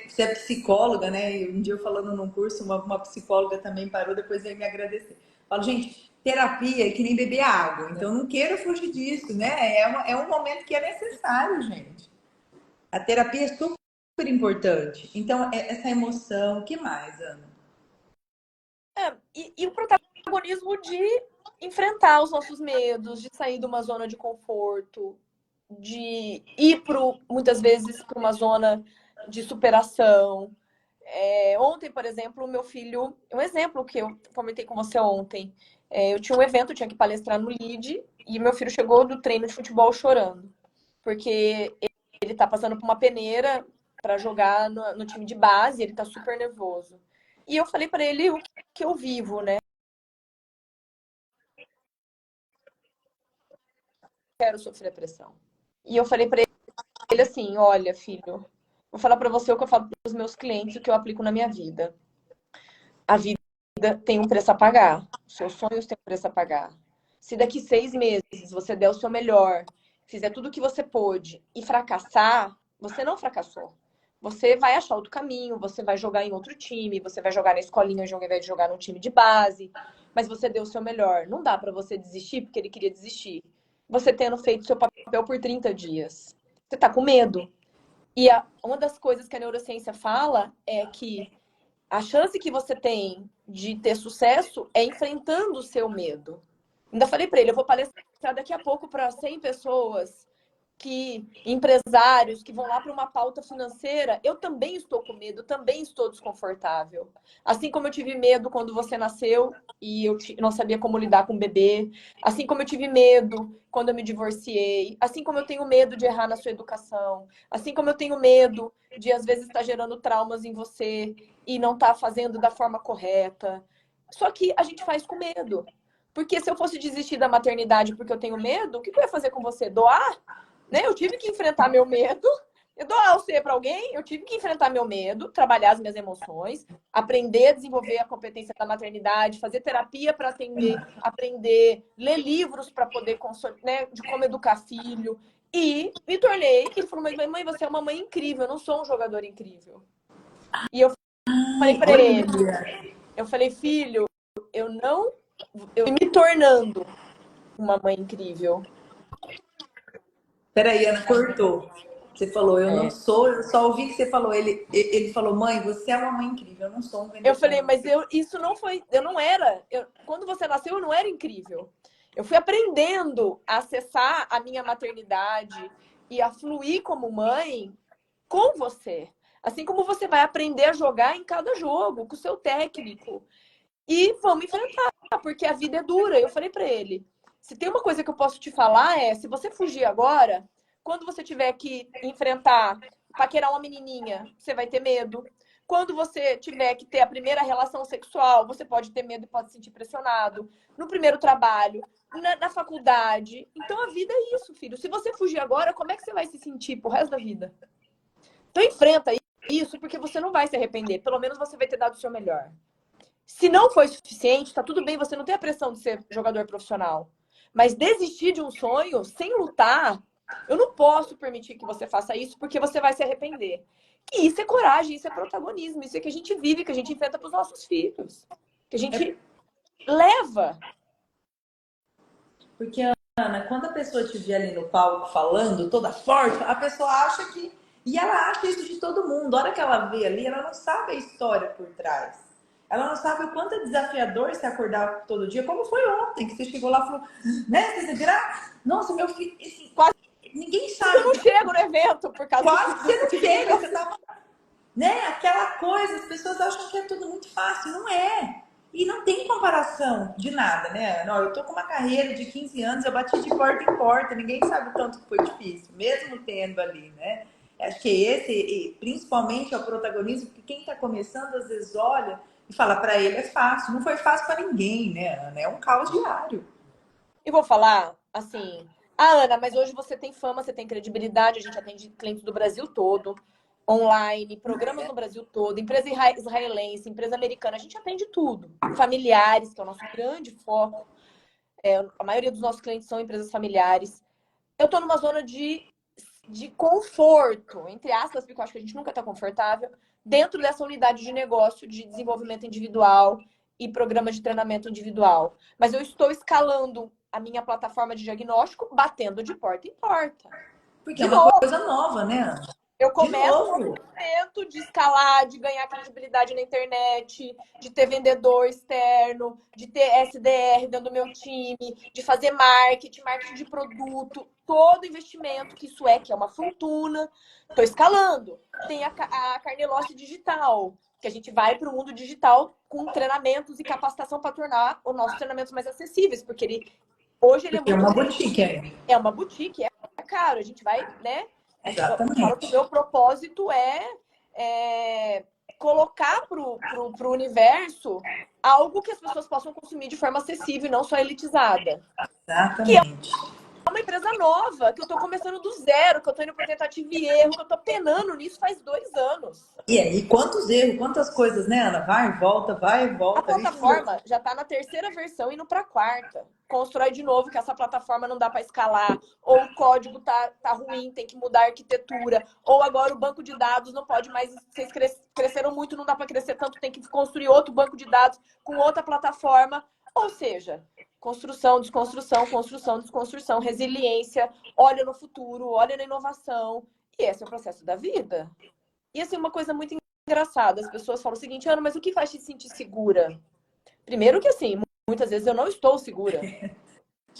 você é psicóloga, né? E um dia eu falando num curso, uma psicóloga também parou, depois veio me agradecer. Falo, gente, terapia é que nem beber água, então não queira fugir disso, né? É um momento que é necessário, gente. A terapia é super importante. Então, essa emoção, o que mais, Ana? E o protagonismo de enfrentar os nossos medos, de sair de uma zona de conforto, de ir muitas vezes para uma zona de superação. Ontem, por exemplo, o meu filho, um exemplo que eu comentei com você ontem, eu tinha um evento, eu tinha que palestrar no LEAD, e meu filho chegou do treino de futebol chorando, porque ele tá passando por uma peneira para jogar no time de base, ele tá super nervoso. E eu falei para ele o que eu vivo, né? Quero sofrer pressão. E eu falei para ele assim: olha, filho, vou falar para você o que eu falo para os meus clientes, o que eu aplico na minha vida. A vida tem um preço a pagar. Seus sonhos têm um preço a pagar. Se daqui 6 meses você der o seu melhor, fizer tudo o que você pôde e fracassar, você não fracassou. Você vai achar outro caminho, você vai jogar em outro time, você vai jogar na escolinha ao invés de jogar num time de base, mas você deu o seu melhor. Não dá para você desistir porque ele queria desistir. Você tendo feito seu papel por 30 dias. Você tá com medo. E uma das coisas que a neurociência fala é que a chance que você tem de ter sucesso é enfrentando o seu medo. Ainda falei para ele, eu vou palestrar daqui a pouco para 100 pessoas, empresários que vão lá para uma pauta financeira. Eu também estou com medo, também estou desconfortável. Assim como eu tive medo quando você nasceu e eu não sabia como lidar com o bebê, assim como eu tive medo quando eu me divorciei, assim como eu tenho medo de errar na sua educação, assim como eu tenho medo de às vezes estar gerando traumas em você e não estar fazendo da forma correta. Só que a gente faz com medo. Porque se eu fosse desistir da maternidade porque eu tenho medo, o que eu ia fazer com você? Doar? Né? Eu tive que enfrentar meu medo. Eu doar o ser para alguém, eu tive que enfrentar meu medo, trabalhar as minhas emoções, aprender a desenvolver a competência da maternidade, fazer terapia para atender, aprender, ler livros para poder, né, de como educar filho. E me tornei. Ele falou: mas mãe, você é uma mãe incrível, eu não sou um jogador incrível. E eu falei Ai, para ele: olha. eu falei, filho, eu não. Eu me tornando uma mãe incrível. Peraí, Ana, cortou. Você falou, eu não É. sou, eu só ouvi que você falou. Ele falou, mãe, você é uma mãe incrível, eu não sou um Eu vendedor falei, como mas você. isso não foi, eu não era, quando você nasceu eu não era incrível. Eu fui aprendendo a acessar a minha maternidade e a fluir como mãe com você. Assim como você vai aprender a jogar em cada jogo, com o seu técnico. E vamos enfrentar, porque a vida é dura. Eu falei para ele, se tem uma coisa que eu posso te falar se você fugir agora, quando você tiver que enfrentar, paquerar uma menininha, você vai ter medo. Quando você tiver que ter a primeira relação sexual, você pode ter medo e pode se sentir pressionado. No primeiro trabalho, na faculdade. Então a vida é isso, filho. Se você fugir agora, como é que você vai se sentir pro resto da vida? Então enfrenta isso, porque você não vai se arrepender. Pelo menos você vai ter dado o seu melhor. Se não foi suficiente, tá tudo bem, você não tem a pressão de ser jogador profissional. Mas desistir de um sonho sem lutar, eu não posso permitir que você faça isso porque você vai se arrepender. E isso é coragem, isso é protagonismo, isso é que a gente vive, que a gente enfrenta para os nossos filhos, que a É gente leva. porque, Ana, quando a pessoa te vê ali no palco falando, toda forte, a pessoa acha que E ela acha isso de todo mundo. A hora que ela vê ali, ela não sabe a história por trás. Ela não sabe o quanto é desafiador se acordar todo dia, como foi ontem, que você chegou lá e falou, né? Você virar, nossa, meu filho, assim, Quase ninguém que eu sabe. não chego no evento por causa Quase que do você não tipo de chega, você negócio. tá, né? Aquela coisa, as pessoas acham que é tudo muito fácil, não é. E não tem comparação de nada, né, Ana? Eu tô com uma carreira de 15 anos, eu bati de porta em porta, ninguém sabe o tanto que foi difícil, mesmo tendo ali, né? Acho que esse, principalmente, é o protagonismo, porque quem tá começando, às vezes, olha e fala, para ele é fácil. Não foi fácil para ninguém, né, Ana? É um caos diário. E vou falar assim, Ana, mas hoje você tem fama, você tem credibilidade, a gente atende clientes do Brasil todo, online, programas no Brasil todo, empresa israelense, empresa americana, a gente atende tudo. Familiares, que é o nosso grande foco. A maioria dos nossos clientes são empresas familiares. Eu estou numa zona de conforto, entre aspas, porque eu acho que a gente nunca está confortável, dentro dessa unidade de negócio de desenvolvimento individual e programa de treinamento individual. Mas eu estou escalando a minha plataforma de diagnóstico, batendo de porta em porta. Porque é De uma novo, coisa nova, né, Ana? eu De começo um novo. movimento de escalar, de ganhar credibilidade na internet, de ter vendedor externo, de ter SDR dentro do meu time, de fazer marketing de produto, todo investimento que isso que é uma fortuna. Estou escalando. Tem a Carneloce Digital, que a gente vai para o mundo digital com treinamentos e capacitação para tornar os nossos treinamentos mais acessíveis, porque hoje ele é Porque é muito uma acessível. boutique aí. É uma boutique, é caro. A gente vai, né? Eu falo que o Exatamente. meu propósito é colocar pro universo algo que as pessoas possam consumir de forma acessível e não só elitizada. Que é Exatamente. uma empresa nova, que eu estou começando do zero, que eu estou indo por tentativa e erro, que eu estou penando nisso faz 2 anos. E aí, quantos erros, quantas coisas, né, Ana? Vai e A volta. plataforma já está na 3ª versão, indo para a 4ª. Constrói de novo que essa plataforma não dá para escalar, ou o código tá ruim, tem que mudar a arquitetura, ou agora o banco de dados não pode mais, vocês cresceram muito, não dá para crescer tanto, tem que construir outro banco de dados com outra plataforma. Ou seja, construção, desconstrução, construção, desconstrução, resiliência, olha no futuro, olha na inovação. E esse é o processo da vida. E assim, uma coisa muito engraçada, as pessoas falam o seguinte, Ana, mas o que faz te sentir segura? Primeiro que assim, muitas vezes eu não estou segura.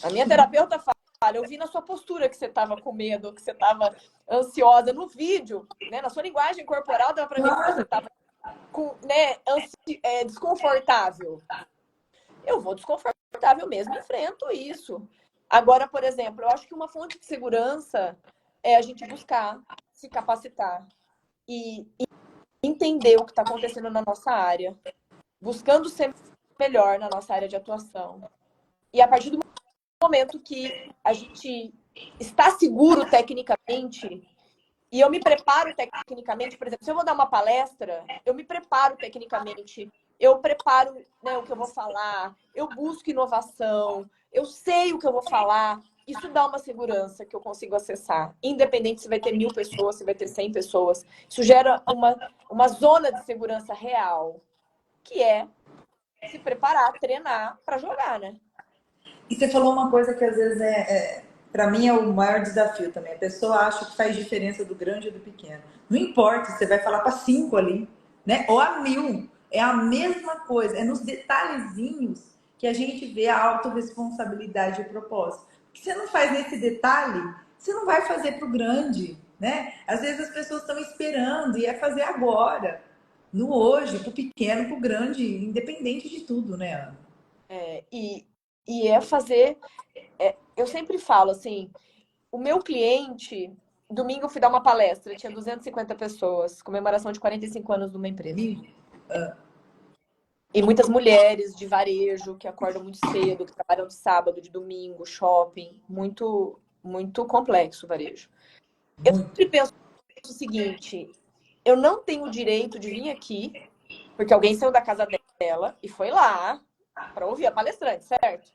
A minha terapeuta fala, eu vi na sua postura que você estava com medo, que você estava ansiosa no vídeo, né? Na sua linguagem corporal dava para ver que você Claro. estava desconfortável. Eu vou desconfortável mesmo, enfrento isso. Agora, por exemplo, eu acho que uma fonte de segurança é a gente buscar se capacitar e entender o que está acontecendo na nossa área, buscando ser melhor na nossa área de atuação. E a partir do momento que a gente está seguro tecnicamente, e eu me preparo tecnicamente, por exemplo, se eu vou dar uma palestra, eu me preparo tecnicamente, eu preparo, né, o que eu vou falar, eu busco inovação, eu sei o que eu vou falar. Isso dá uma segurança que eu consigo acessar, independente se vai ter 1.000 pessoas, se vai ter 100 pessoas. Isso gera uma zona de segurança real, que é se preparar, treinar para jogar, né? E você falou uma coisa que às vezes para mim é o maior desafio também. A pessoa acha que faz diferença do grande ou do pequeno. Não importa, você vai falar para 5 ali, né? Ou a 1.000. É a mesma coisa. É nos detalhezinhos que a gente vê a autorresponsabilidade e o propósito. Porque você não faz nesse detalhe, você não vai fazer para o grande, né? Às vezes as pessoas estão esperando e é fazer agora, no hoje, para o pequeno, para o grande, independente de tudo, né, Ana? E é fazer. Eu sempre falo assim: o meu cliente, domingo eu fui dar uma palestra, tinha 250 pessoas, comemoração de 45 anos de uma empresa. E muitas mulheres de varejo que acordam muito cedo, que trabalham de sábado, de domingo, shopping, muito, muito complexo o varejo. Eu Muito. sempre penso o seguinte: eu não tenho o direito de vir aqui, porque alguém saiu da casa dela e foi lá para ouvir a palestrante, certo?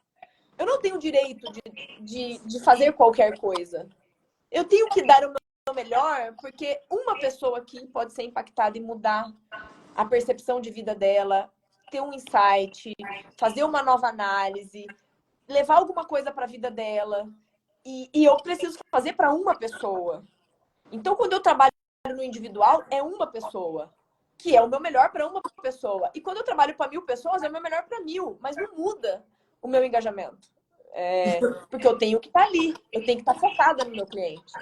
Eu não tenho o direito de fazer qualquer coisa. Eu tenho que dar o meu melhor, porque uma pessoa aqui pode ser impactada e mudar a percepção de vida dela, ter um insight, fazer uma nova análise, levar alguma coisa para a vida dela. E eu preciso fazer para uma pessoa. Então, quando eu trabalho no individual, é uma pessoa, que é o meu melhor para uma pessoa. E quando eu trabalho para 1000 pessoas, é o meu melhor para 1000, mas não muda o meu engajamento. Porque eu tenho que estar ali, eu tenho que estar focada no meu cliente.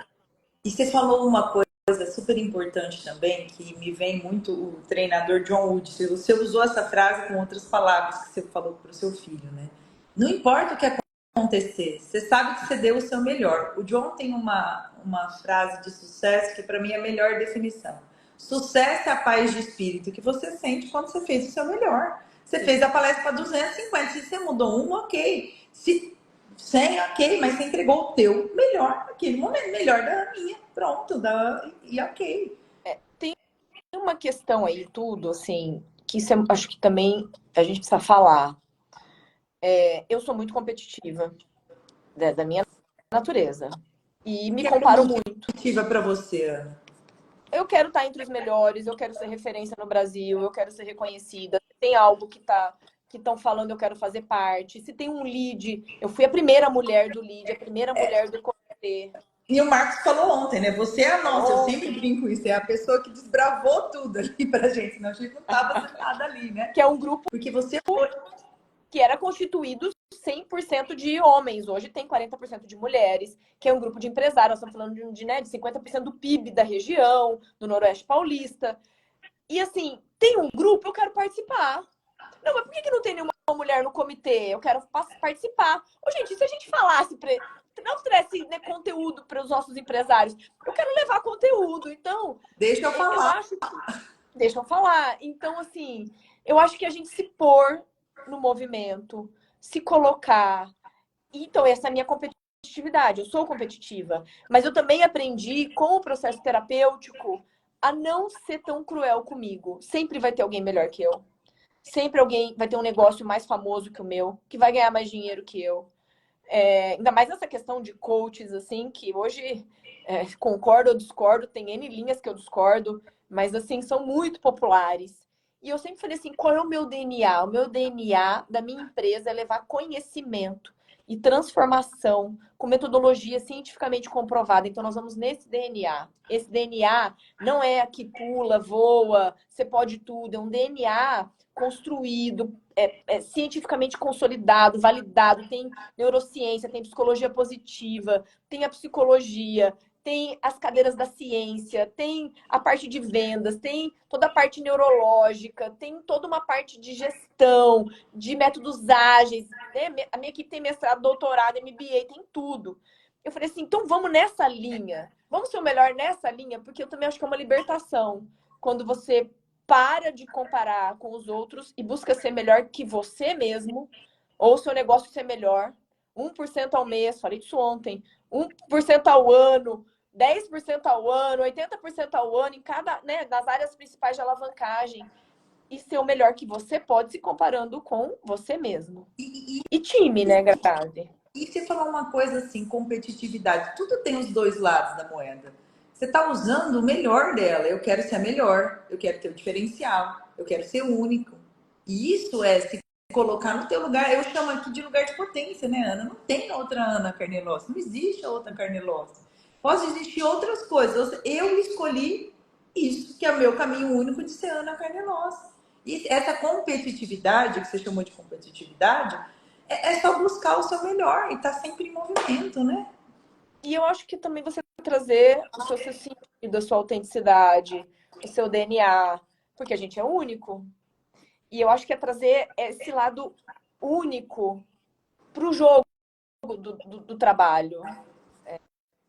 E você falou uma coisa super importante também, que me vem muito o treinador John Woods. Você usou essa frase com outras palavras que você falou para o seu filho, né? Não importa o que acontecer, você sabe que você deu o seu melhor. O John tem uma frase de sucesso que para mim é a melhor definição. Sucesso é a paz de espírito que você sente quando você fez o seu melhor. Você fez a palestra para 250, se você mudou um, ok. Se 100, ok, mas você entregou o teu melhor naquele momento, melhor da minha, pronto, e ok. Tem uma questão aí, tudo, assim, que isso acho que também a gente precisa falar. Eu sou muito competitiva, da minha natureza. E me comparo muito. Competitiva para você, Ana? Eu quero estar entre os melhores, eu quero ser referência no Brasil, eu quero ser reconhecida. Se tem algo que estão falando, eu quero fazer parte. Se tem um lead, eu fui a primeira mulher do lead, a primeira mulher do comitê. E o Marcos falou ontem, né? Você é a nossa, eu sempre brinco isso, é a pessoa que desbravou tudo ali pra gente, senão a gente não tava sentada ali, né? Que é um grupo porque você que era constituído 100% de homens, hoje tem 40% de mulheres, que é um grupo de empresários, nós estamos falando de 50% do PIB da região, do Noroeste Paulista. E assim, tem um grupo, eu quero participar. Não, mas por que não tem nenhuma mulher no comitê? Eu quero participar. Ô, gente, se a gente falasse, não tivesse, né, conteúdo para os nossos empresários, eu quero levar conteúdo. Então, deixa eu falar. Deixa eu falar. Então, assim, eu acho que a gente se pôr no movimento, se colocar. Então, essa é a minha competitividade. Eu sou competitiva. Mas eu também aprendi com o processo terapêutico a não ser tão cruel comigo. Sempre vai ter alguém melhor que eu. Sempre alguém vai ter um negócio mais famoso que o meu, que vai ganhar mais dinheiro que eu. Ainda mais essa questão de coaches, assim, que hoje concordo ou discordo, tem N linhas que eu discordo, mas, assim, são muito populares. E eu sempre falei assim, qual é o meu DNA? O meu DNA da minha empresa é levar conhecimento e transformação com metodologia cientificamente comprovada. Então, nós vamos nesse DNA. Esse DNA não é a que pula, voa, você pode tudo. É um DNA construído, cientificamente consolidado, validado. Tem neurociência, tem psicologia positiva, tem a psicologia, tem as cadeiras da ciência, tem a parte de vendas, tem toda a parte neurológica, tem toda uma parte de gestão, de métodos ágeis, né? A minha equipe tem mestrado, doutorado, MBA, tem tudo. Eu falei assim, então vamos nessa linha. Vamos ser o melhor nessa linha, porque eu também acho que é uma libertação. Quando você para de comparar com os outros e busca ser melhor que você mesmo, ou seu negócio ser melhor, 1% ao mês, falei disso ontem, 1% ao ano, 10% ao ano, 80% ao ano, em cada, né, nas áreas principais de alavancagem, e ser o melhor que você pode se comparando com você mesmo. E time, né, Grazi? E você falou uma coisa assim, competitividade. Tudo tem os dois lados da moeda. Você está usando o melhor dela. Eu quero ser a melhor, eu quero ter o diferencial, eu quero ser único. E isso é se colocar no teu lugar. Eu chamo aqui de lugar de potência, né, Ana? Não tem outra Ana Carnelossi, não existe outra Carnelossi. Pode existir outras coisas. Eu escolhi isso, que é o meu caminho único de ser Ana Carnelossi. E essa competitividade, que você chamou de competitividade, é só buscar o seu melhor e tá sempre em movimento, né? E eu acho que também você trazer o seu sentido, a sua autenticidade, o seu DNA, porque a gente é único. E eu acho que é trazer esse lado único para o jogo do trabalho.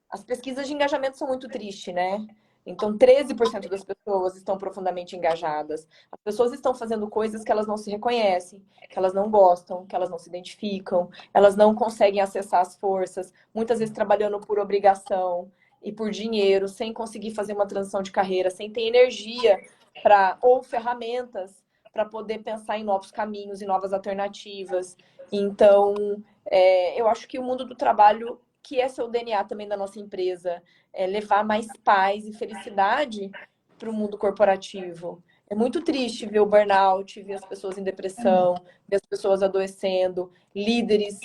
As pesquisas de engajamento são muito tristes, né? Então, 13% das pessoas estão profundamente engajadas. As pessoas estão fazendo coisas que elas não se reconhecem, que elas não gostam, que elas não se identificam, elas não conseguem acessar as forças, muitas vezes trabalhando por obrigação e por dinheiro, sem conseguir fazer uma transição de carreira, sem ter energia ou ferramentas para poder pensar em novos caminhos e novas alternativas. Então, eu acho que o mundo do trabalho, que esse é o DNA também da nossa empresa, levar mais paz e felicidade para o mundo corporativo. É muito triste ver o burnout, ver as pessoas em depressão, ver as pessoas adoecendo, líderes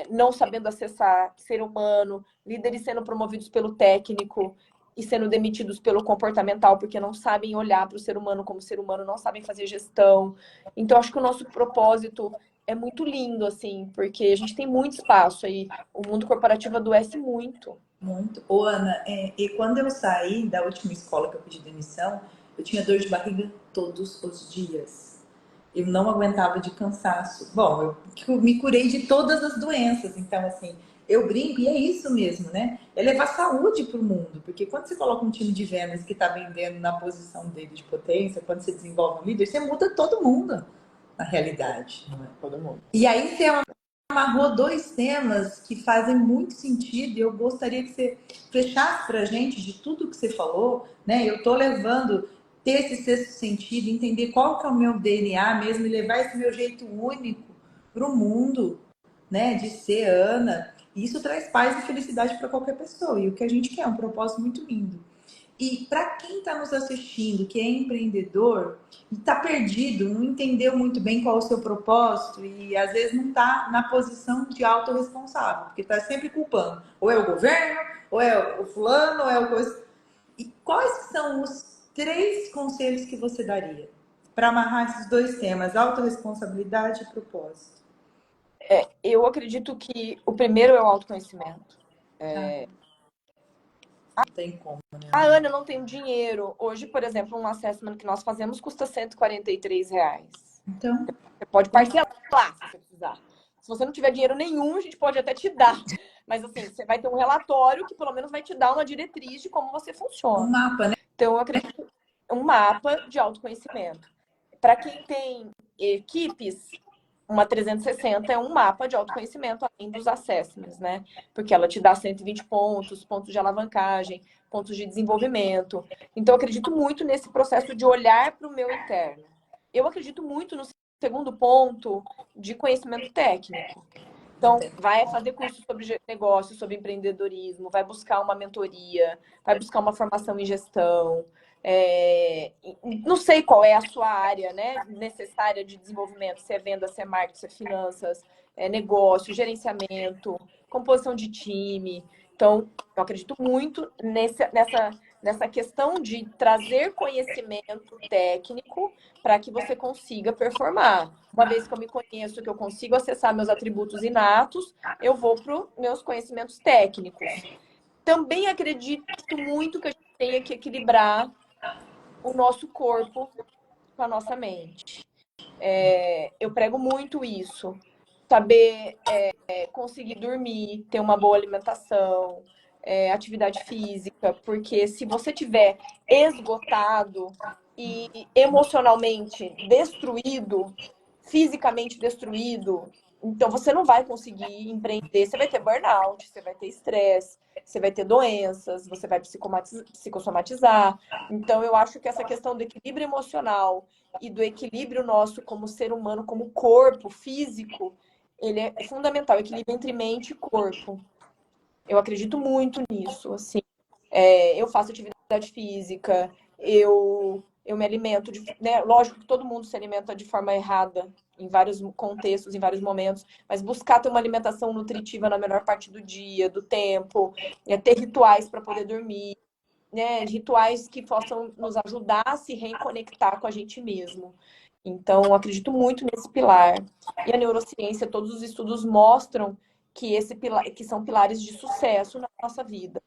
não sabendo acessar ser humano, líderes sendo promovidos pelo técnico. e sendo demitidos pelo comportamental, porque não sabem olhar para o ser humano como ser humano, não sabem fazer gestão. Então, acho que o nosso propósito é muito lindo, assim, porque a gente tem muito espaço aí. O mundo corporativo adoece muito. Muito. Ô, Ana, e quando eu saí da última escola que eu pedi demissão, eu tinha dor de barriga todos os dias. Eu não aguentava de cansaço. Bom, eu me curei de todas as doenças. Então, assim, eu brinco e é isso mesmo, né? É levar saúde para o mundo. Porque quando você coloca um time de vendas que está vendendo na posição dele de potência, quando você desenvolve um líder, você muda todo mundo na realidade. Não é? Todo mundo. E aí você amarrou dois temas que fazem muito sentido e eu gostaria que você fechasse para a gente de tudo que você falou, né? Eu estou levando ter esse sexto sentido, entender qual que é o meu DNA mesmo e levar esse meu jeito único para o mundo, né? De ser Ana. E isso traz paz e felicidade para qualquer pessoa. E o que a gente quer é um propósito muito lindo. E para quem está nos assistindo, que é empreendedor e está perdido, não entendeu muito bem qual é o seu propósito e às vezes não está na posição de autorresponsável, porque está sempre culpando. Ou é o governo, ou é o fulano, ou é o coisa. E quais são os três conselhos que você daria para amarrar esses dois temas, autorresponsabilidade e propósito? Eu acredito que o primeiro é o autoconhecimento. Não tem como, né? Ana, eu não tenho dinheiro. Hoje, por exemplo, um assessment que nós fazemos custa R$ 143. Então, Você pode parcelar se você precisar. Se você não tiver dinheiro nenhum, a gente pode até te dar. Mas assim, você vai ter um relatório que pelo menos vai te dar uma diretriz de como você um funciona. mapa, né? Então, eu acredito um mapa de autoconhecimento. Para quem tem equipes, uma 360 é um mapa de autoconhecimento além dos assessments, né? Porque ela te dá 120 pontos, pontos de alavancagem, pontos de desenvolvimento. Então, eu acredito muito nesse processo de olhar para o meu interno. Eu acredito muito no segundo ponto de conhecimento técnico. Então, vai fazer curso sobre negócio, sobre empreendedorismo, vai buscar uma mentoria, vai buscar uma formação em gestão. Não sei qual é a sua área, né, necessária de desenvolvimento, se é venda, se é marketing, se é finanças, negócio, gerenciamento, composição de time. Então, eu acredito muito nessa questão de trazer conhecimento técnico para que você consiga performar. Uma vez que eu me conheço, que eu consigo acessar meus atributos inatos, eu vou para os meus conhecimentos técnicos. Também acredito muito que a gente tenha que equilibrar o nosso corpo com a nossa mente. Eu prego muito isso. Saber conseguir dormir, ter uma boa alimentação, atividade física, porque se você tiver esgotado e emocionalmente destruído, fisicamente destruído, então você não vai conseguir empreender. Você vai ter burnout, você vai ter estresse, você vai ter doenças, você vai psicossomatizar. Então, eu acho que essa questão do equilíbrio emocional e do equilíbrio nosso como ser humano, como corpo físico, ele é fundamental, equilíbrio entre mente e corpo. Eu acredito muito nisso, assim. Eu faço atividade física, eu me alimento, né? Lógico que todo mundo se alimenta de forma errada, em vários contextos, em vários momentos, mas buscar ter uma alimentação nutritiva na melhor parte do dia, do tempo, ter rituais para poder dormir, né? Rituais que possam nos ajudar a se reconectar com a gente mesmo. Então, eu acredito muito nesse pilar. E a neurociência, todos os estudos mostram que são pilares de sucesso na nossa vida.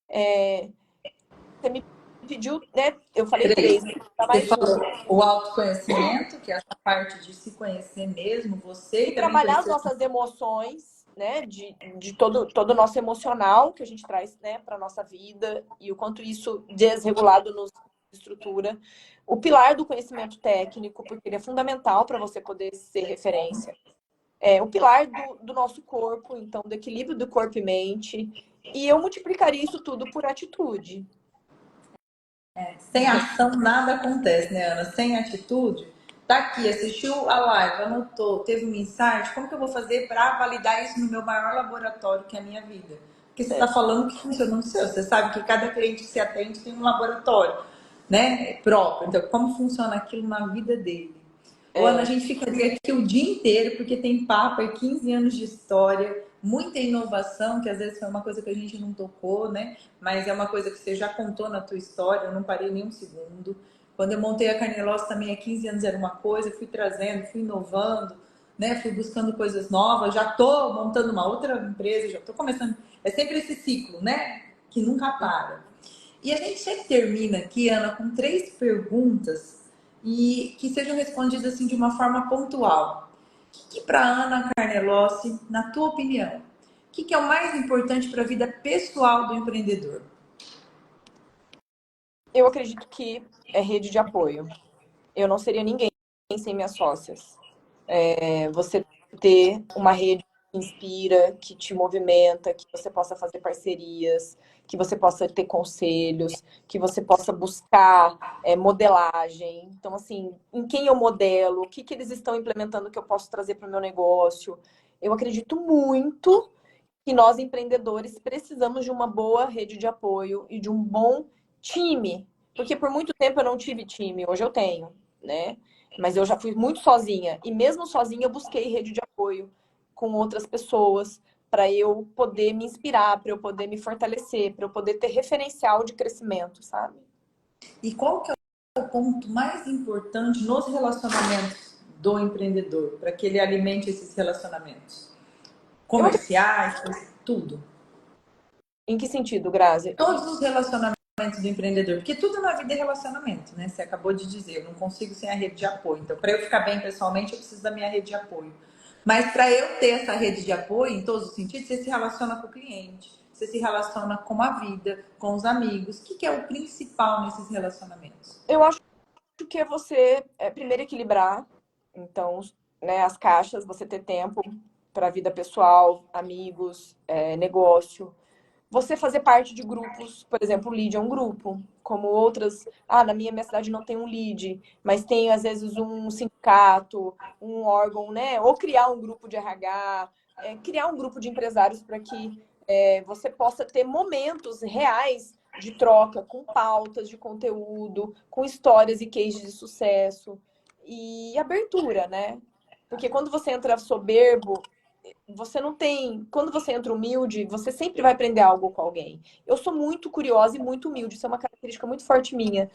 Você me pediu, né? Eu falei três, Você falou o autoconhecimento, que é essa parte de se conhecer mesmo, você e e também trabalhar as conhecer. nossas emoções, né? De todo o nosso emocional que a gente traz, né, para nossa vida e o quanto isso desregulado nos estrutura. O pilar do conhecimento técnico, porque ele é fundamental para você poder ser referência. O pilar do nosso corpo, então, do equilíbrio do corpo e mente. E eu multiplicaria isso tudo por atitude. Sem ação nada acontece, né, Ana? Sem atitude. Tá aqui, assistiu a live, anotou, teve um insight. Como que eu vou fazer para validar isso no meu maior laboratório, que é a minha vida? Porque você está falando que funciona no seu. Você sabe que cada cliente que se atende tem um laboratório, né, próprio. Então, como funciona aquilo na vida dele? Ô, Ana, a gente ficaria aqui o dia inteiro, porque tem papo, 15 anos de história, muita inovação, que às vezes foi uma coisa que a gente não tocou, né? Mas é uma coisa que você já contou na tua história, eu não parei nem um segundo. Quando eu montei a Carnelos também há 15 anos era uma coisa, fui trazendo, fui inovando, né? Fui buscando coisas novas, já tô montando uma outra empresa, já tô começando. É sempre esse ciclo, né? Que nunca para. E a gente sempre termina aqui, Ana, com 3 perguntas e que sejam respondidas assim de uma forma pontual. O que para Ana Carnelossi, na tua opinião, o que é o mais importante para a vida pessoal do empreendedor? Eu acredito que é rede de apoio. Eu não seria ninguém sem minhas sócias. Você ter uma rede que inspira, que te movimenta, que você possa fazer parcerias, que você possa ter conselhos, que você possa buscar modelagem. Então, assim, em quem eu modelo, o que, que eles estão implementando que eu posso trazer para o meu negócio. Eu acredito muito que nós, empreendedores, precisamos de uma boa rede de apoio e de um bom time. Porque por muito tempo eu não tive time, hoje eu tenho, né? Mas eu já fui muito sozinha. E mesmo sozinha eu busquei rede de apoio com outras pessoas para eu poder me inspirar, para eu poder me fortalecer, para eu poder ter referencial de crescimento, sabe? E qual que é o ponto mais importante nos relacionamentos do empreendedor, para que ele alimente esses relacionamentos? Eu acredito... Comerciais, tudo. Em que sentido, Grazi? Todos os relacionamentos do empreendedor, porque tudo na vida é relacionamento, né? Você acabou de dizer, eu não consigo sem a rede de apoio. Então, para eu ficar bem pessoalmente, eu preciso da minha rede de apoio. Mas para eu ter essa rede de apoio, em todos os sentidos, você se relaciona com o cliente, você se relaciona com a vida, com os amigos. O que é o principal nesses relacionamentos? Eu acho que é você, primeiro, equilibrar. Então, né, as caixas, você ter tempo para a vida pessoal, amigos, negócio. Você fazer parte de grupos, por exemplo, o lead é um grupo, como outras. Ah, na minha cidade não tem um lead, mas tem às vezes um sindicato, um órgão, né? Ou criar um grupo de RH, criar um grupo de empresários para que você possa ter momentos reais de troca com pautas de conteúdo, com histórias e cases de sucesso e abertura, né? Porque quando você entra soberbo, você não tem. Quando você entra humilde, você sempre vai aprender algo com alguém. Eu sou muito curiosa e muito humilde, isso é uma característica muito forte minha.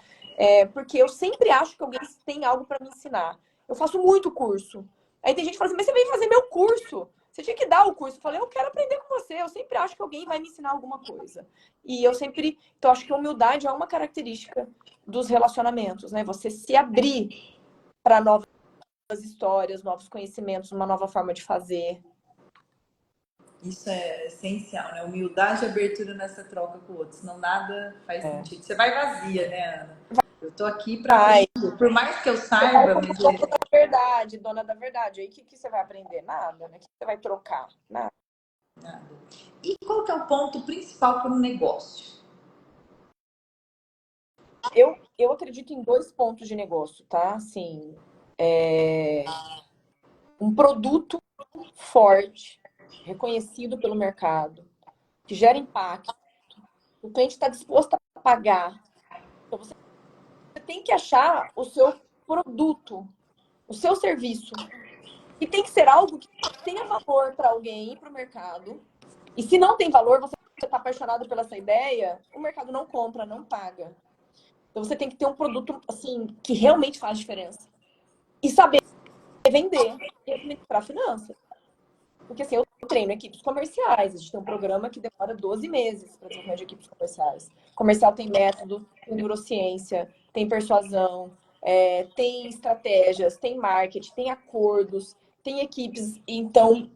Porque eu sempre acho que alguém tem algo para me ensinar. Eu faço muito curso. Aí tem gente que fala assim, mas você veio fazer meu curso. Você tinha que dar o curso. Eu falei, eu quero aprender com você. Eu sempre acho que alguém vai me ensinar alguma coisa. E eu sempre. Então, acho que a humildade é uma característica dos relacionamentos, né? Você se abrir para novas histórias, novos conhecimentos, uma nova forma de fazer. Isso é essencial, né? Humildade e abertura nessa troca com o outro, senão nada faz sentido. Você vai vazia, né, Ana? Eu tô aqui para aprender. Por mais que eu Você vai saiba, como mas dona da verdade, dona da verdade. Aí o que você vai aprender? Nada, né? O que você vai trocar? Nada. nada. E qual que é o ponto principal para um negócio? Eu acredito em 2 pontos de negócio, tá? Assim, um produto forte, reconhecido pelo mercado, que gera impacto, o cliente está disposto a pagar. Então, você tem que achar o seu produto, o seu serviço. E tem que ser algo que tenha valor para alguém e para o mercado. E se não tem valor, você está apaixonado pela essa ideia, o mercado não compra, não paga. Então você tem que ter um produto assim que realmente faz diferença. E saber vender e administrar finanças. Porque assim, eu treino equipes comerciais. A gente tem um programa que demora 12 meses para desenvolvimento de equipes comerciais. O comercial tem método, tem neurociência, tem persuasão, tem estratégias, tem marketing, tem acordos, tem equipes. Então,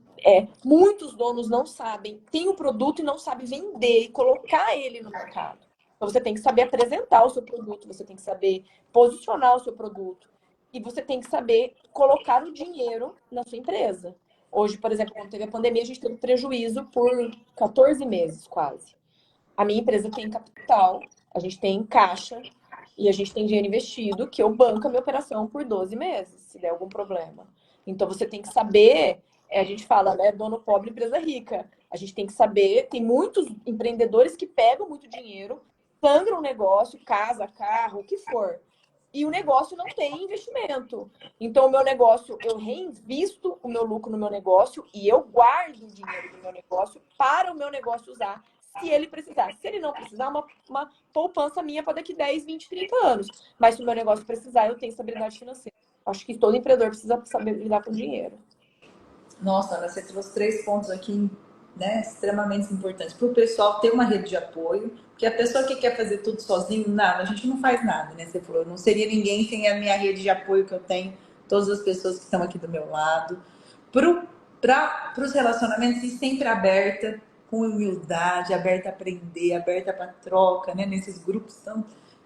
muitos donos não sabem, tem o produto e não sabem vender e colocar ele no mercado. Então, você tem que saber apresentar o seu produto, você tem que saber posicionar o seu produto. E você tem que saber colocar o dinheiro na sua empresa. Hoje, por exemplo, quando teve a pandemia, a gente teve prejuízo por 14 meses, quase. A minha empresa tem capital, a gente tem caixa e a gente tem dinheiro investido que eu banco a minha operação por 12 meses, se der algum problema. Então, você tem que saber, a gente fala, né, dono pobre, empresa rica. A gente tem que saber, tem muitos empreendedores que pegam muito dinheiro, sangram o negócio, casa, carro, o que for, e o negócio não tem investimento. Então, o meu negócio, eu reinvisto o meu lucro no meu negócio e eu guardo o dinheiro do meu negócio para o meu negócio usar, se ele precisar. Se ele não precisar, uma poupança minha para daqui 10, 20, 30 anos. Mas se o meu negócio precisar, eu tenho estabilidade financeira. Acho que todo empreendedor precisa saber lidar com dinheiro. Nossa, Ana, você trouxe 3 pontos aqui, né, extremamente importantes. Para o pessoal ter uma rede de apoio, porque a pessoa que quer fazer tudo sozinho, nada, a gente não faz nada, né? Você falou, eu não seria ninguém sem a minha rede de apoio que eu tenho, todas as pessoas que estão aqui do meu lado. Para os relacionamentos, ir sempre aberta, com humildade, aberta a aprender, aberta para troca, né? Nesses grupos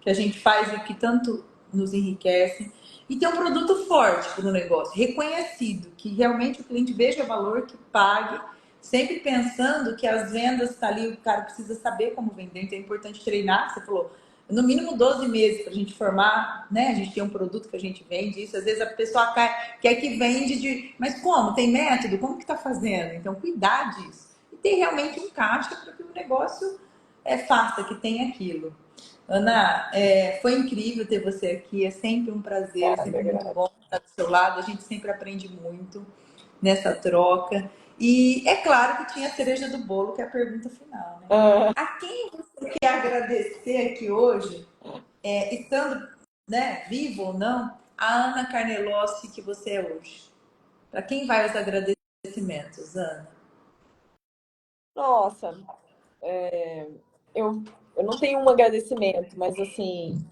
que a gente faz e que tanto nos enriquece. E ter um produto forte para o negócio, reconhecido, que realmente o cliente veja valor, que pague, sempre pensando que as vendas tá ali, o cara precisa saber como vender, então é importante treinar. Você falou, no mínimo 12 meses para a gente formar, né? A gente tem um produto que a gente vende, isso às vezes a pessoa quer que vende mas como? Tem método? Como que tá fazendo? Então cuidar disso. E ter realmente um caixa para que o negócio faça, que tenha aquilo. Ana, foi incrível ter você aqui, é sempre um prazer, sempre muito bom estar do seu lado, a gente sempre aprende muito nessa troca. E é claro que tinha a cereja do bolo, que é a pergunta final, né? A quem você quer agradecer aqui hoje, estando, né, vivo ou não, a Ana Carnelossi que você é hoje? Para quem vai os agradecimentos, Ana? Nossa, eu, eu não tenho um agradecimento, mas assim,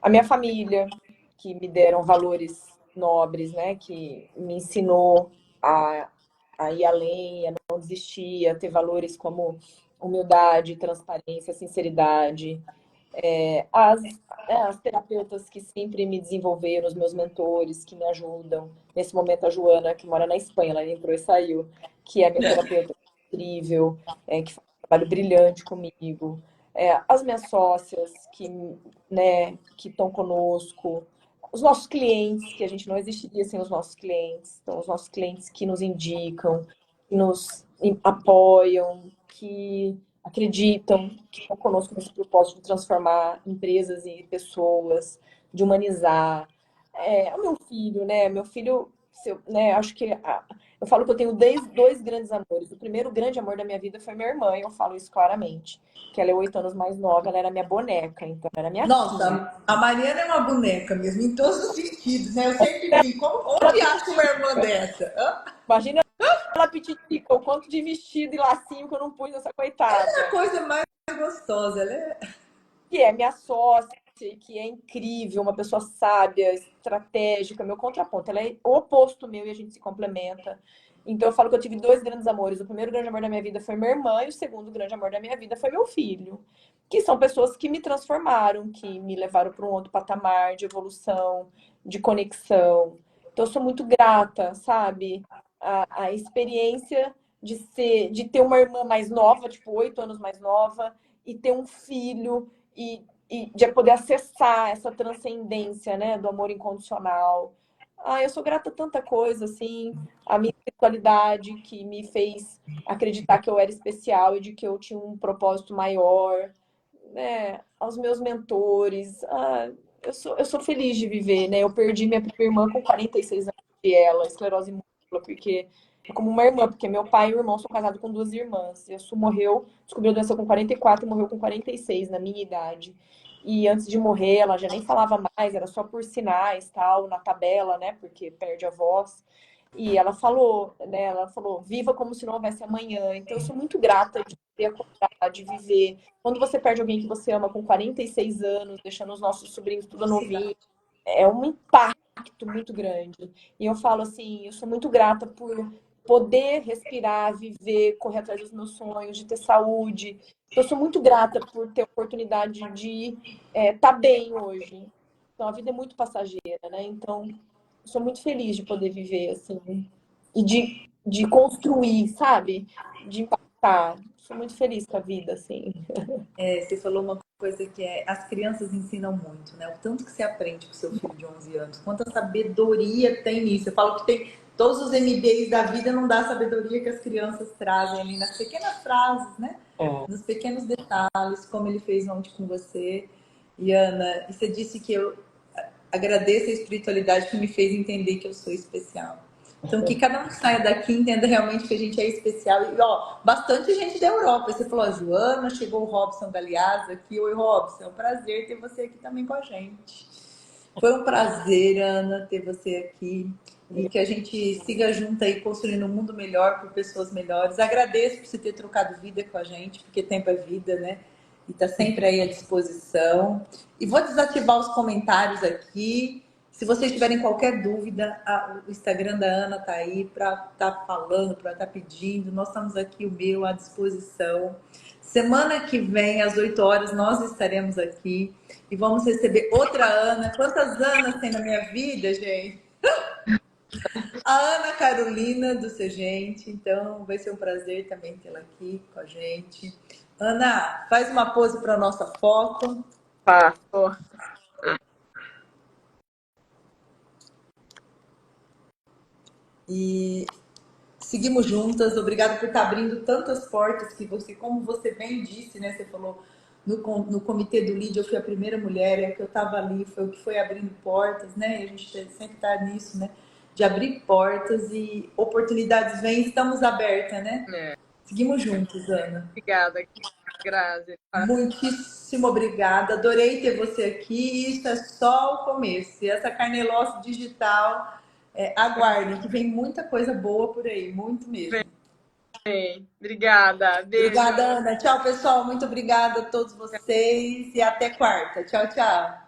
a minha família, que me deram valores nobres, né? Que me ensinou a, a ir além, a não desistir, a ter valores como humildade, transparência, sinceridade. As, as terapeutas que sempre me desenvolveram, os meus mentores que me ajudam. Nesse momento, a Joana, que mora na Espanha, ela entrou e saiu, que é minha terapeuta incrível, que faz um trabalho brilhante comigo. As minhas sócias que estão conosco, os nossos clientes, que a gente não existiria sem os nossos clientes. Então, os nossos clientes que nos indicam, que nos apoiam, que acreditam, que estão conosco nesse propósito de transformar empresas e pessoas, de humanizar. O meu filho, né? Meu filho, né? Acho que eu falo que eu tenho dois grandes amores. O primeiro grande amor da minha vida foi minha irmã, e eu falo isso claramente. Que ela é 8 anos mais nova, ela era minha boneca, então ela era minha tia. Nossa, a Mariana é uma boneca mesmo, em todos os sentidos, né? Eu sempre brinco, onde acha uma irmã dessa? Hã? Imagina ela pititica, o quanto de vestido e lacinho que eu não pus nessa É a coitada. coisa mais gostosa, ela é... Que é minha sócia, que é incrível, uma pessoa sábia, estratégica, meu contraponto. Ela é o oposto meu e a gente se complementa. Então eu falo que eu tive dois grandes amores. O primeiro grande amor da minha vida foi minha irmã e o segundo grande amor da minha vida foi meu filho. Que são pessoas que me transformaram, que me levaram para um outro patamar de evolução, de conexão. Então eu sou muito grata, sabe? A experiência de ter uma irmã mais nova, tipo 8 anos mais nova, e ter um filho e de poder acessar essa transcendência, né, do amor incondicional. Eu sou grata a tanta coisa, assim, a minha espiritualidade que me fez acreditar que eu era especial e de que eu tinha um propósito maior, né, aos meus mentores. Eu sou feliz de viver, né? Eu perdi minha primeira irmã com 46 anos de ela, esclerose múltipla, porque é como uma irmã, porque meu pai e o irmão são casados com duas irmãs. Descobriu a doença com 44 e morreu com 46, na minha idade. E antes de morrer, ela já nem falava mais, era só por sinais, tal, na tabela, né? Porque perde a voz. E ela falou, né? Ela falou, viva como se não houvesse amanhã. Então, eu sou muito grata de ter acordado, de viver. Quando você perde alguém que você ama com 46 anos, deixando os nossos sobrinhos tudo novinho, é um impacto muito grande. E eu falo assim, eu sou muito grata por poder respirar, viver, correr atrás dos meus sonhos, de ter saúde. Eu sou muito grata por ter a oportunidade de estar bem hoje. Então, a vida é muito passageira, né? Então, eu sou muito feliz de poder viver, assim, e de construir, sabe? De impactar. Sou muito feliz com a vida, assim. Você falou uma coisa que as crianças ensinam muito, né? O tanto que você aprende com seu filho de 11 anos, quanta sabedoria tem nisso. Eu falo que tem todos os MBAs da vida, não dá a sabedoria que as crianças trazem ali nas pequenas frases, né? É. Nos pequenos detalhes, como ele fez ontem com você. E Ana, e você disse que agradeço a espiritualidade que me fez entender que eu sou especial. Então, que cada um que saia daqui entenda realmente que a gente é especial. E, ó, bastante gente da Europa. Você falou, a Joana, chegou o Robson Galeazzi aqui. Oi, Robson, é um prazer ter você aqui também com a gente. Foi um prazer, Ana, ter você aqui. E que a gente siga junto aí, construindo um mundo melhor por pessoas melhores. Agradeço por você ter trocado vida com a gente, porque tempo é vida, né? E tá sempre aí à disposição. E vou desativar os comentários aqui. Se vocês tiverem qualquer dúvida, o Instagram da Ana tá aí para estar falando, para estar pedindo. Nós estamos aqui, o meu, à disposição. Semana que vem, às 8 horas, nós estaremos aqui e vamos receber outra Ana. Quantas Anas tem na minha vida, gente? A Ana Carolina do Segente. Então, vai ser um prazer também tê-la aqui com a gente. Ana, faz uma pose para a nossa foto. Faço. E seguimos juntas. Obrigada por estar abrindo tantas portas que você, como você bem disse, né? Você falou no comitê do LEAD, eu fui a primeira mulher, é que eu estava ali, foi o que foi abrindo portas, né? E a gente sempre está nisso, né? De abrir portas e oportunidades vêm, estamos abertas, né? Seguimos juntos, Ana. Obrigada, Grazi. Muitíssimo obrigada. Adorei ter você aqui. Isso é só o começo. E essa Carnelosse digital, aguardem, que vem muita coisa boa por aí, muito mesmo. Bem, obrigada. Beijo. Obrigada, Ana. Tchau, pessoal. Muito obrigada a todos vocês e até quarta. Tchau, tchau.